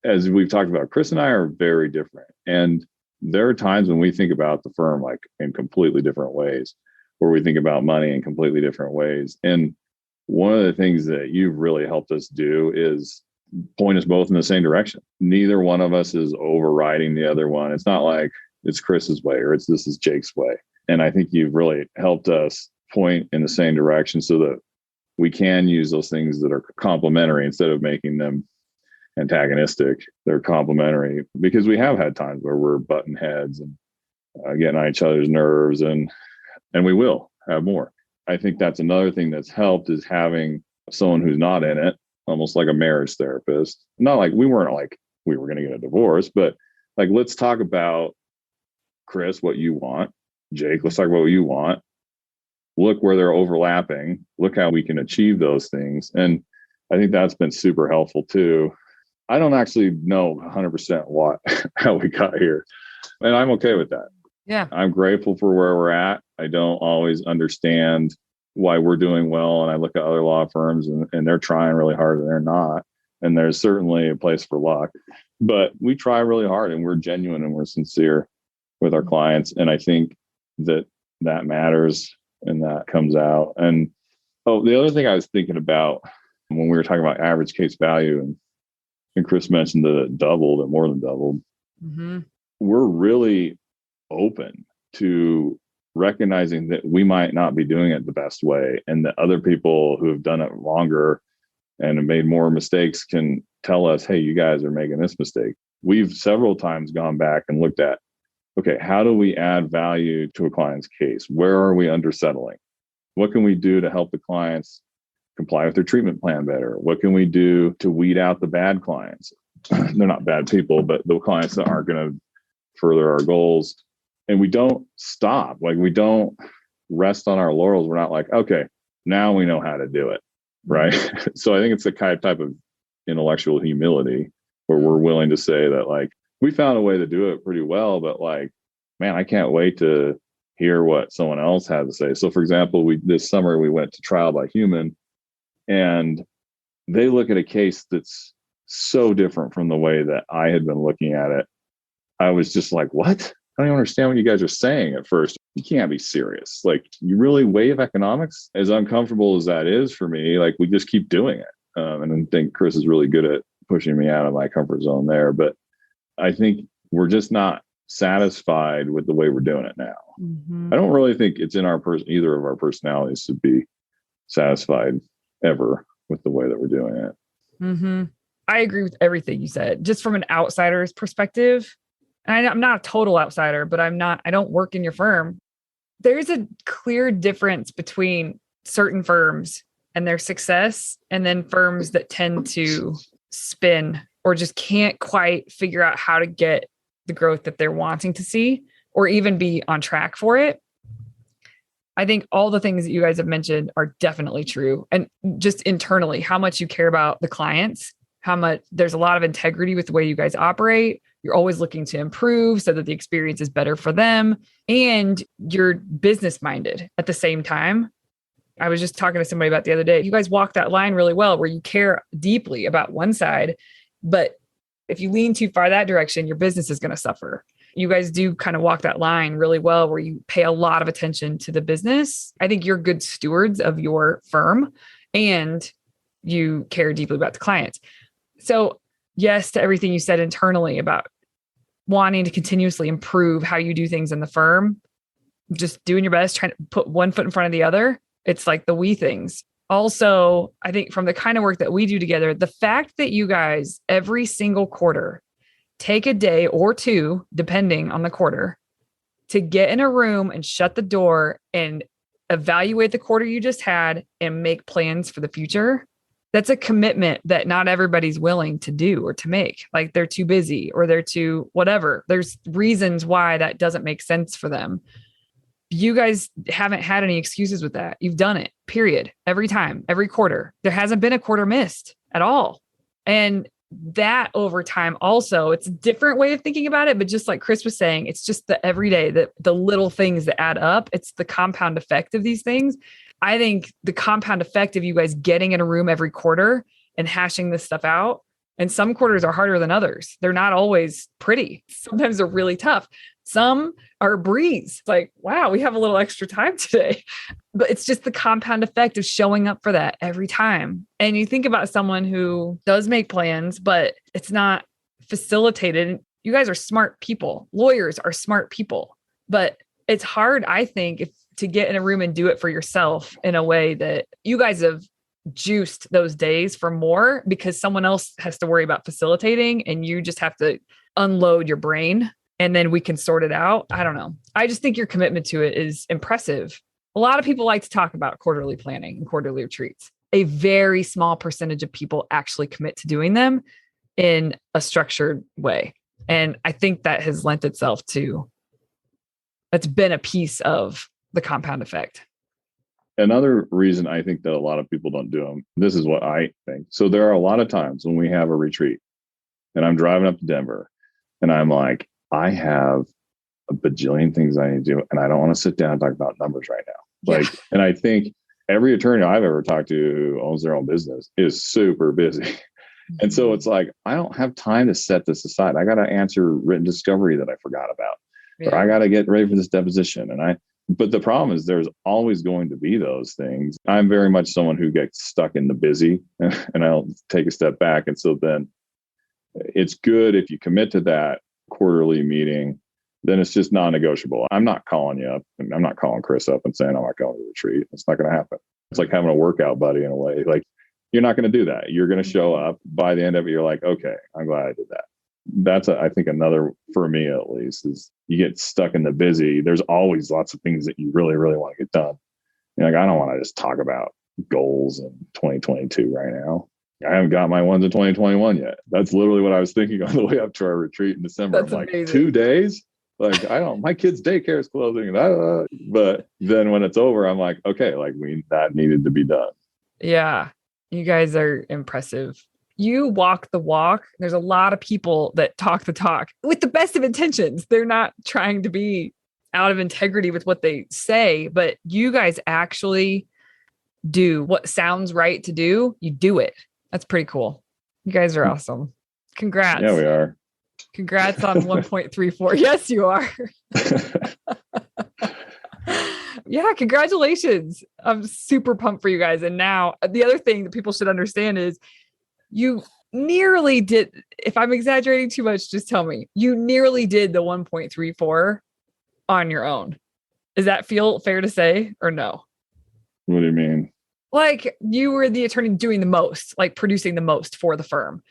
as we've talked about, Chris and I are very different. And there are times when we think about the firm like in completely different ways, where we think about money in completely different ways. And one of the things that you've really helped us do is point us both in the same direction. Neither one of us is overriding the other one. It's not like it's Chris's way or this is Jake's way. And I think you've really helped us point in the same direction so that we can use those things that are complementary instead of making them antagonistic. They're complementary, because we have had times where we're butting heads and getting on each other's nerves, and we will have more. I think that's another thing that's helped, is having someone who's not in it, almost like a marriage therapist. Not like we weren't like we were going to get a divorce, but like, let's talk about, Chris, what you want. Jake, let's talk about what you want. Look where they're overlapping. Look how we can achieve those things. And I think that's been super helpful too. I don't actually know 100% how we got here, and I'm okay with that. Yeah. I'm grateful for where we're at. I don't always understand why we're doing well. And I look at other law firms and they're trying really hard and they're not. And there's certainly a place for luck, but we try really hard and we're genuine and we're sincere with our clients. And I think that matters and that comes out. And the other thing I was thinking about when we were talking about average case value, and Chris mentioned that it doubled and more than doubled. Mm-hmm. We're really open to recognizing that we might not be doing it the best way, and that other people who have done it longer and have made more mistakes can tell us, hey, you guys are making this mistake. We've several times gone back and looked at, okay, how do we add value to a client's case? Where are we undersettling? What can we do to help the clients comply with their treatment plan better? What can we do to weed out the bad clients? They're not bad people, but the clients that aren't going to further our goals. And we don't stop. Like, we don't rest on our laurels. We're not like, okay, now we know how to do it. Right. So I think it's a type of intellectual humility where we're willing to say that, like, we found a way to do it pretty well, but like, man, I can't wait to hear what someone else has to say. So for example, this summer we went to Trial by Human, and they look at a case that's so different from the way that I had been looking at it. I was just like, what? I don't understand what you guys are saying at first. You can't be serious. Like, you really waive economics? As uncomfortable as that is for me, like, we just keep doing it. And I think Chris is really good at pushing me out of my comfort zone there. But I think we're just not satisfied with the way we're doing it now. Mm-hmm. I don't really think it's in either of our personalities to be satisfied ever with the way that we're doing it. Mm-hmm. I agree with everything you said, just from an outsider's perspective. And I'm not a total outsider, but I don't work in your firm. There's a clear difference between certain firms and their success, and then firms that tend to spin or just can't quite figure out how to get the growth that they're wanting to see or even be on track for it. I think all the things that you guys have mentioned are definitely true. And just internally, how much you care about the clients, how much there's a lot of integrity with the way you guys operate. You're always looking to improve so that the experience is better for them, and you're business minded at the same time. I was just talking to somebody about the other day. You guys walk that line really well where you care deeply about one side, but if you lean too far that direction, your business is going to suffer. You guys do kind of walk that line really well where you pay a lot of attention to the business. I think you're good stewards of your firm and you care deeply about the clients. So yes to everything you said internally about wanting to continuously improve how you do things in the firm, just doing your best, trying to put one foot in front of the other. It's like the we things. Also, I think from the kind of work that we do together, the fact that you guys every single quarter take a day or two, depending on the quarter, to get in a room and shut the door and evaluate the quarter you just had and make plans for the future. That's a commitment that not everybody's willing to do or to make. Like, they're too busy or they're too whatever. There's reasons why that doesn't make sense for them. You guys haven't had any excuses with that. You've done it, period. Every time, every quarter. There hasn't been a quarter missed at all. And that over time also, it's a different way of thinking about it. But just like Chris was saying, it's just the everyday, the little things that add up. It's the compound effect of these things. I think the compound effect of you guys getting in a room every quarter and hashing this stuff out. And some quarters are harder than others. They're not always pretty. Sometimes they're really tough. Some are a breeze. It's like, wow, we have a little extra time today. But it's just the compound effect of showing up for that every time. And you think about someone who does make plans, but it's not facilitated. You guys are smart people. Lawyers are smart people. But it's hard, I think, to get in a room and do it for yourself in a way that you guys have juiced those days for more because someone else has to worry about facilitating and you just have to unload your brain and then we can sort it out. I don't know. I just think your commitment to it is impressive. A lot of people like to talk about quarterly planning and quarterly retreats. A very small percentage of people actually commit to doing them in a structured way. And I think that has lent itself to, that's been a piece of the compound effect. Another reason I think that a lot of people don't do them, this is what I think. So there are a lot of times when we have a retreat and I'm driving up to Denver and I'm like, I have a bajillion things I need to do and I don't want to sit down and talk about numbers right now. Like, and I think every attorney I've ever talked to who owns their own business is super busy. And so it's like, I don't have time to set this aside. I got to answer written discovery that I forgot about, or I got to get ready for this deposition. But the problem is there's always going to be those things. I'm very much someone who gets stuck in the busy and I'll take a step back. And so then it's good if you commit to that quarterly meeting, then it's just non-negotiable. I'm not calling you up and I'm not calling Chris up and saying, I'm not going to the retreat. It's not going to happen. It's like having a workout buddy in a way. Like, you're not going to do that. You're going to show up. By the end of it, you're like, okay, I'm glad I did that. That's, I think, another, for me at least, is you get stuck in the busy. There's always lots of things that you really, really want to get done. You're like, I don't want to just talk about goals in 2022 right now. I haven't got my ones in 2021 yet. That's literally what I was thinking on the way up to our retreat in December. That's I'm like, amazing. 2 days? Like, my kid's daycare is closing. But then when it's over, I'm like, okay, like that needed to be done. Yeah. You guys are impressive. You walk the walk. There's a lot of people that talk the talk with the best of intentions. They're not trying to be out of integrity with what they say, but you guys actually do what sounds right to do. You do it. That's pretty cool. You guys are awesome. Congrats. Yeah, we are. Congrats on 1.34. Yes, you are. Yeah, congratulations. I'm super pumped for you guys. And now the other thing that people should understand is you nearly did, if I'm exaggerating too much, just tell me, you nearly did the 1.34 on your own. Does that feel fair to say or no? What do you mean? Like you were the attorney doing the most, like producing the most for the firm.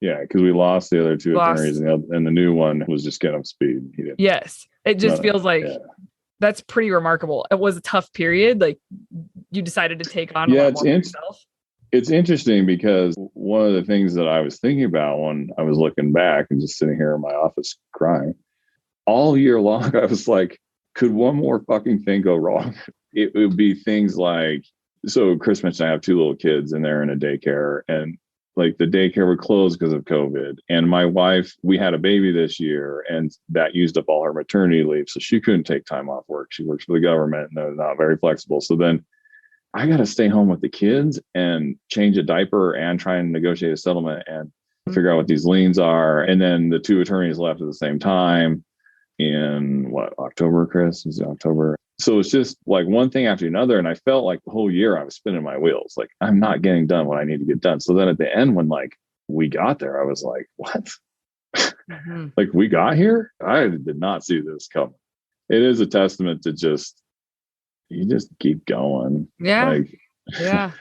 Yeah, because we lost the other two attorneys and the new one was just getting up to speed. Yes. It just feels like that's pretty remarkable. It was a tough period. Like you decided to take on a lot more for yourself. It's interesting because one of the things that I was thinking about when I was looking back and just sitting here in my office crying all year long, I was like, could one more fucking thing go wrong? It would be things like, so Chris mentioned I have 2 little kids and they're in a daycare, and like the daycare would close because of COVID. And my wife, we had a baby this year and that used up all her maternity leave. So she couldn't take time off work. She works for the government and they're not very flexible. So then I got to stay home with the kids and change a diaper and try and negotiate a settlement and figure out what these liens are. And then the 2 attorneys left at the same time in October, Chris? Was it October? So it's just like one thing after another. And I felt like the whole year I was spinning my wheels. Like I'm not getting done what I need to get done. So then at the end, when like we got there, I was like, what? Mm-hmm. Like we got here? I did not see this coming. It is a testament to you just keep going. Yeah. Like, yeah.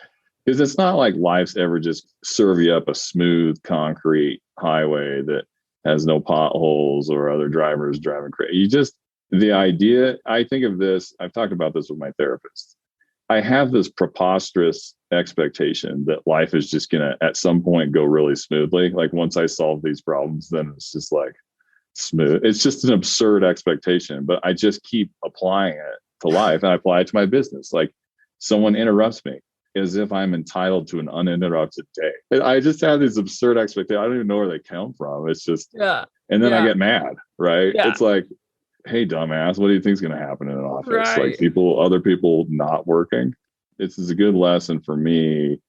Because it's not like life's ever just serve you up a smooth concrete highway that has no potholes or other drivers driving crazy. The idea, I think of this, I've talked about this with my therapist. I have this preposterous expectation that life is just going to, at some point, go really smoothly. Like once I solve these problems, then it's just like smooth. It's just an absurd expectation, but I just keep applying it to life and I apply it to my business. Like someone interrupts me as if I'm entitled to an uninterrupted day. And I just have these absurd expectations. I don't even know where they come from. It's just, and then I get mad, right? Yeah. It's like, hey, dumbass, what do you think is going to happen in an office? Right. Like other people not working. This is a good lesson for me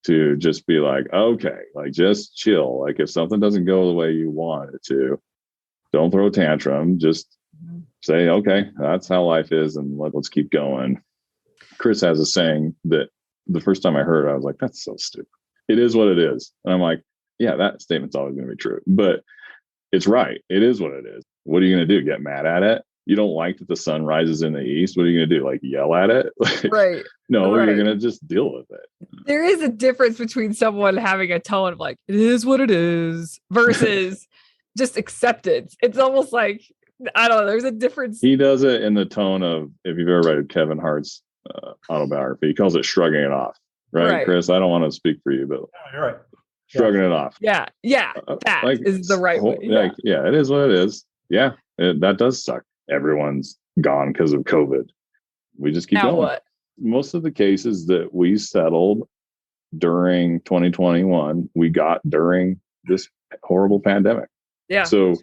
to just be like, okay, like just chill. Like if something doesn't go the way you want it to, don't throw a tantrum. Just say, okay, that's how life is. And let's keep going. Chris has a saying that the first time I heard it, I was like, that's so stupid. It is what it is. And I'm like, yeah, that statement's always going to be true, but it's right. It is what it is. What are you going to do? Get mad at it? You don't like that the sun rises in the east. What are you going to do? Like yell at it? Right. No, right. you're going to just deal with it. There is a difference between someone having a tone of like, it is what it is versus just acceptance. It's almost like, I don't know. There's a difference. He does it in the tone of, if you've ever read Kevin Hart's autobiography, he calls it shrugging it off. Right, Chris? I don't want to speak for you, but you're right. Shrugging it off. Yeah. That is the right way. Yeah, it is what it is. Yeah, that does suck. Everyone's gone because of COVID. We just keep going. What? Most of the cases that we settled during 2021, we got during this horrible pandemic. Yeah. So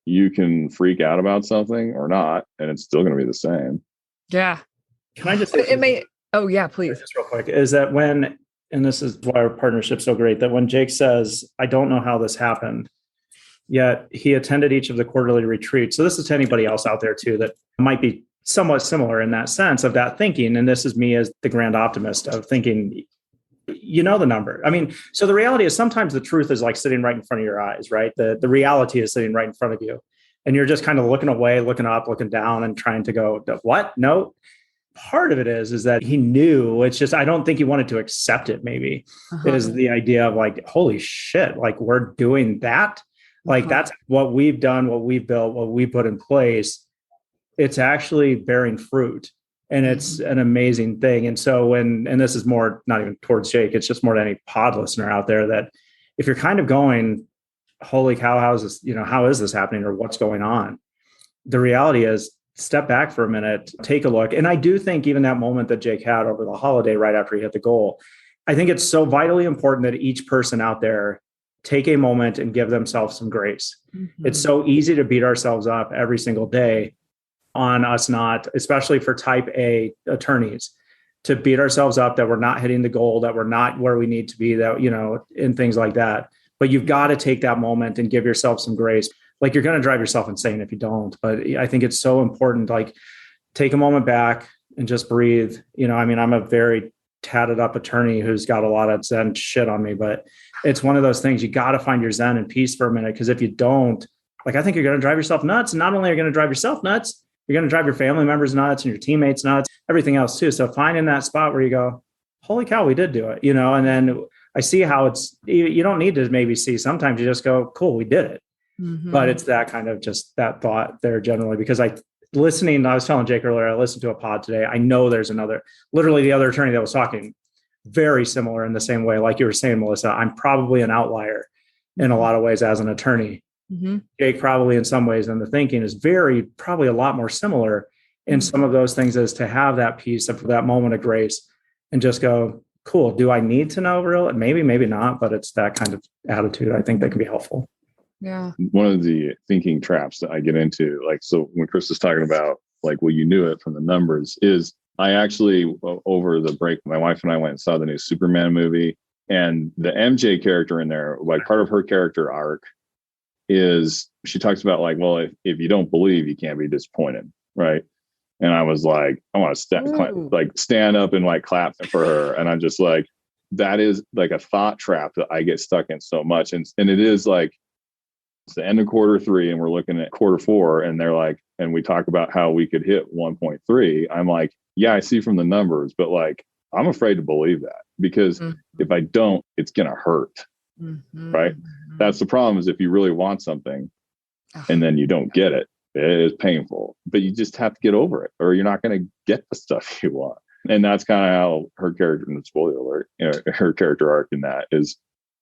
you can freak out about something or not, and it's still going to be the same. Yeah. Can I just say it may? Oh yeah, please. Just real quick, is that when, and this is why our partnership's so great, that when Jake says, I don't know how this happened, yet he attended each of the quarterly retreats. So this is to anybody else out there too that might be somewhat similar in that sense of that thinking. And this is me as the grand optimist of thinking, you know, the number. I mean, so the reality is sometimes the truth is like sitting right in front of your eyes, right? The reality is sitting right in front of you. And you're just kind of looking away, looking up, looking down and trying to go, what? No. Part of it is that he knew. It's just, I don't think he wanted to accept it. Maybe is the idea of like, holy shit, like we're doing that. Like that's what we've done, what we've built, what we put in place. It's actually bearing fruit and it's an amazing thing. And so and this is more, not even towards Jake, it's just more to any pod listener out there that if you're kind of going, holy cow, how is this, how is this happening or what's going on? The reality is, step back for a minute, take a look. And I do think even that moment that Jake had over the holiday, right after he hit the goal, I think it's so vitally important that each person out there take a moment and give themselves some grace. Mm-hmm. It's so easy to beat ourselves up every single day on us not, especially for type A attorneys, to beat ourselves up that we're not hitting the goal, that we're not where we need to be, that, and things like that. But you've got to take that moment and give yourself some grace. Like you're going to drive yourself insane if you don't. But I think it's so important, like take a moment back and just breathe. I'm a very tatted up attorney who's got a lot of Zen shit on me, but it's one of those things you got to find your Zen and peace for a minute. Because if you don't, like, I think you're going to drive yourself nuts. And not only are you going to drive yourself nuts, you're going to drive your family members nuts and your teammates nuts, everything else too. So finding that spot where you go, holy cow, we did do it, and then I see how you don't need to maybe see, sometimes you just go, cool, we did it. Mm-hmm. But it's that kind of just that thought there generally, because I was telling Jake earlier, I listened to a pod today. I know there's literally the other attorney that was talking very similar in the same way. Like you were saying, Melissa, I'm probably an outlier in a lot of ways as an attorney. Mm-hmm. Jake probably in some ways, and the thinking is probably a lot more similar in some of those things, is to have that piece of that moment of grace and just go, cool. Do I need to know real? Maybe not, but it's that kind of attitude. I think that can be helpful. Yeah. One of the thinking traps that I get into, like, so when Chris is talking about like, well, you knew it from the numbers, is I actually, over the break, my wife and I went and saw the new Superman movie, and the MJ character in there, like part of her character arc is she talks about like, well, if you don't believe, you can't be disappointed. Right. And I was like, I want to stand up and like clap for her. And I'm just like, that is like a thought trap that I get stuck in so much. And it is like, it's the end of quarter 3 and we're looking at quarter 4 and they're like, and we talk about how we could hit 1.3. I'm like, yeah, I see from the numbers, but like, I'm afraid to believe that because if I don't, it's going to hurt. Mm-hmm. Right. That's the problem, is if you really want something and then you don't get it, it is painful, but you just have to get over it or you're not going to get the stuff you want. And that's kind of how her character, in the spoiler alert, her character arc in that is,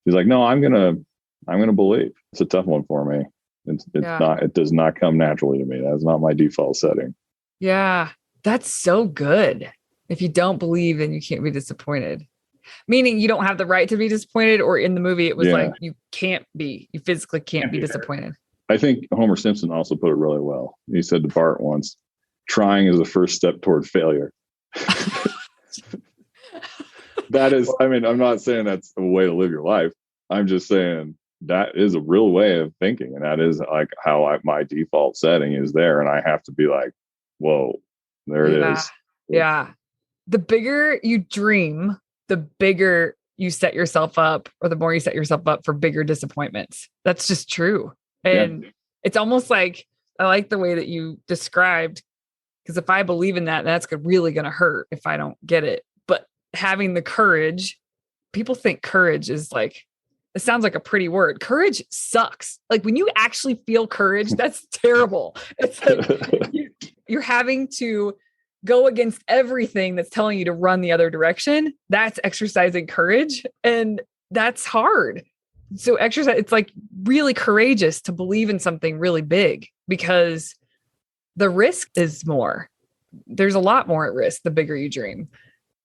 she's like, no, I'm going to believe. It's a tough one for me. It does not come naturally to me. That's not my default setting. Yeah. That's so good. If you don't believe, then you can't be disappointed. Meaning you don't have the right to be disappointed, or in the movie, it was like, you physically can't be disappointed. I think Homer Simpson also put it really well. He said to Bart once, trying is the first step toward failure. That is, I'm not saying that's a way to live your life. I'm just saying that is a real way of thinking. And that is like how my default setting is there. And I have to be like, whoa, there it is. Yeah. The bigger you dream, the bigger you set yourself up, or the more you set yourself up for bigger disappointments. That's just true. And it's almost like, I like the way that you described, because if I believe in that, that's really going to hurt if I don't get it. But having the courage, people think courage is like, it sounds like a pretty word. Courage sucks. Like when you actually feel courage, that's terrible. It's like you're having to go against everything that's telling you to run the other direction. That's exercising courage. And that's hard. So exercise, it's like really courageous to believe in something really big because the risk is more. There's a lot more at risk the bigger you dream,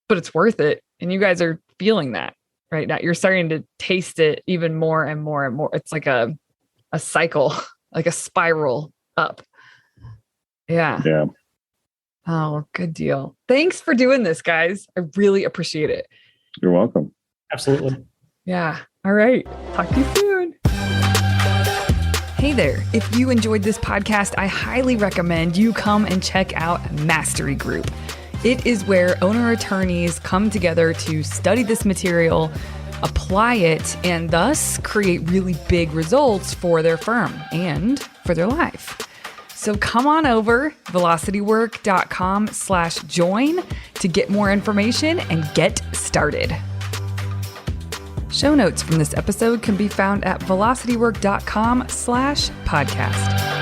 but it's worth it. And you guys are feeling that right now. You're starting to taste it even more and more and more. It's like a cycle, like a spiral up. Yeah. Yeah. Oh, good deal. Thanks for doing this, guys. I really appreciate it. You're welcome. Absolutely. Yeah. All right. Talk to you soon. Hey there. If you enjoyed this podcast, I highly recommend you come and check out Mastery Group. It is where owner attorneys come together to study this material, apply it, and thus create really big results for their firm and for their life. So come on over, velocitywork.com/join to get more information and get started. Show notes from this episode can be found at velocitywork.com/podcast.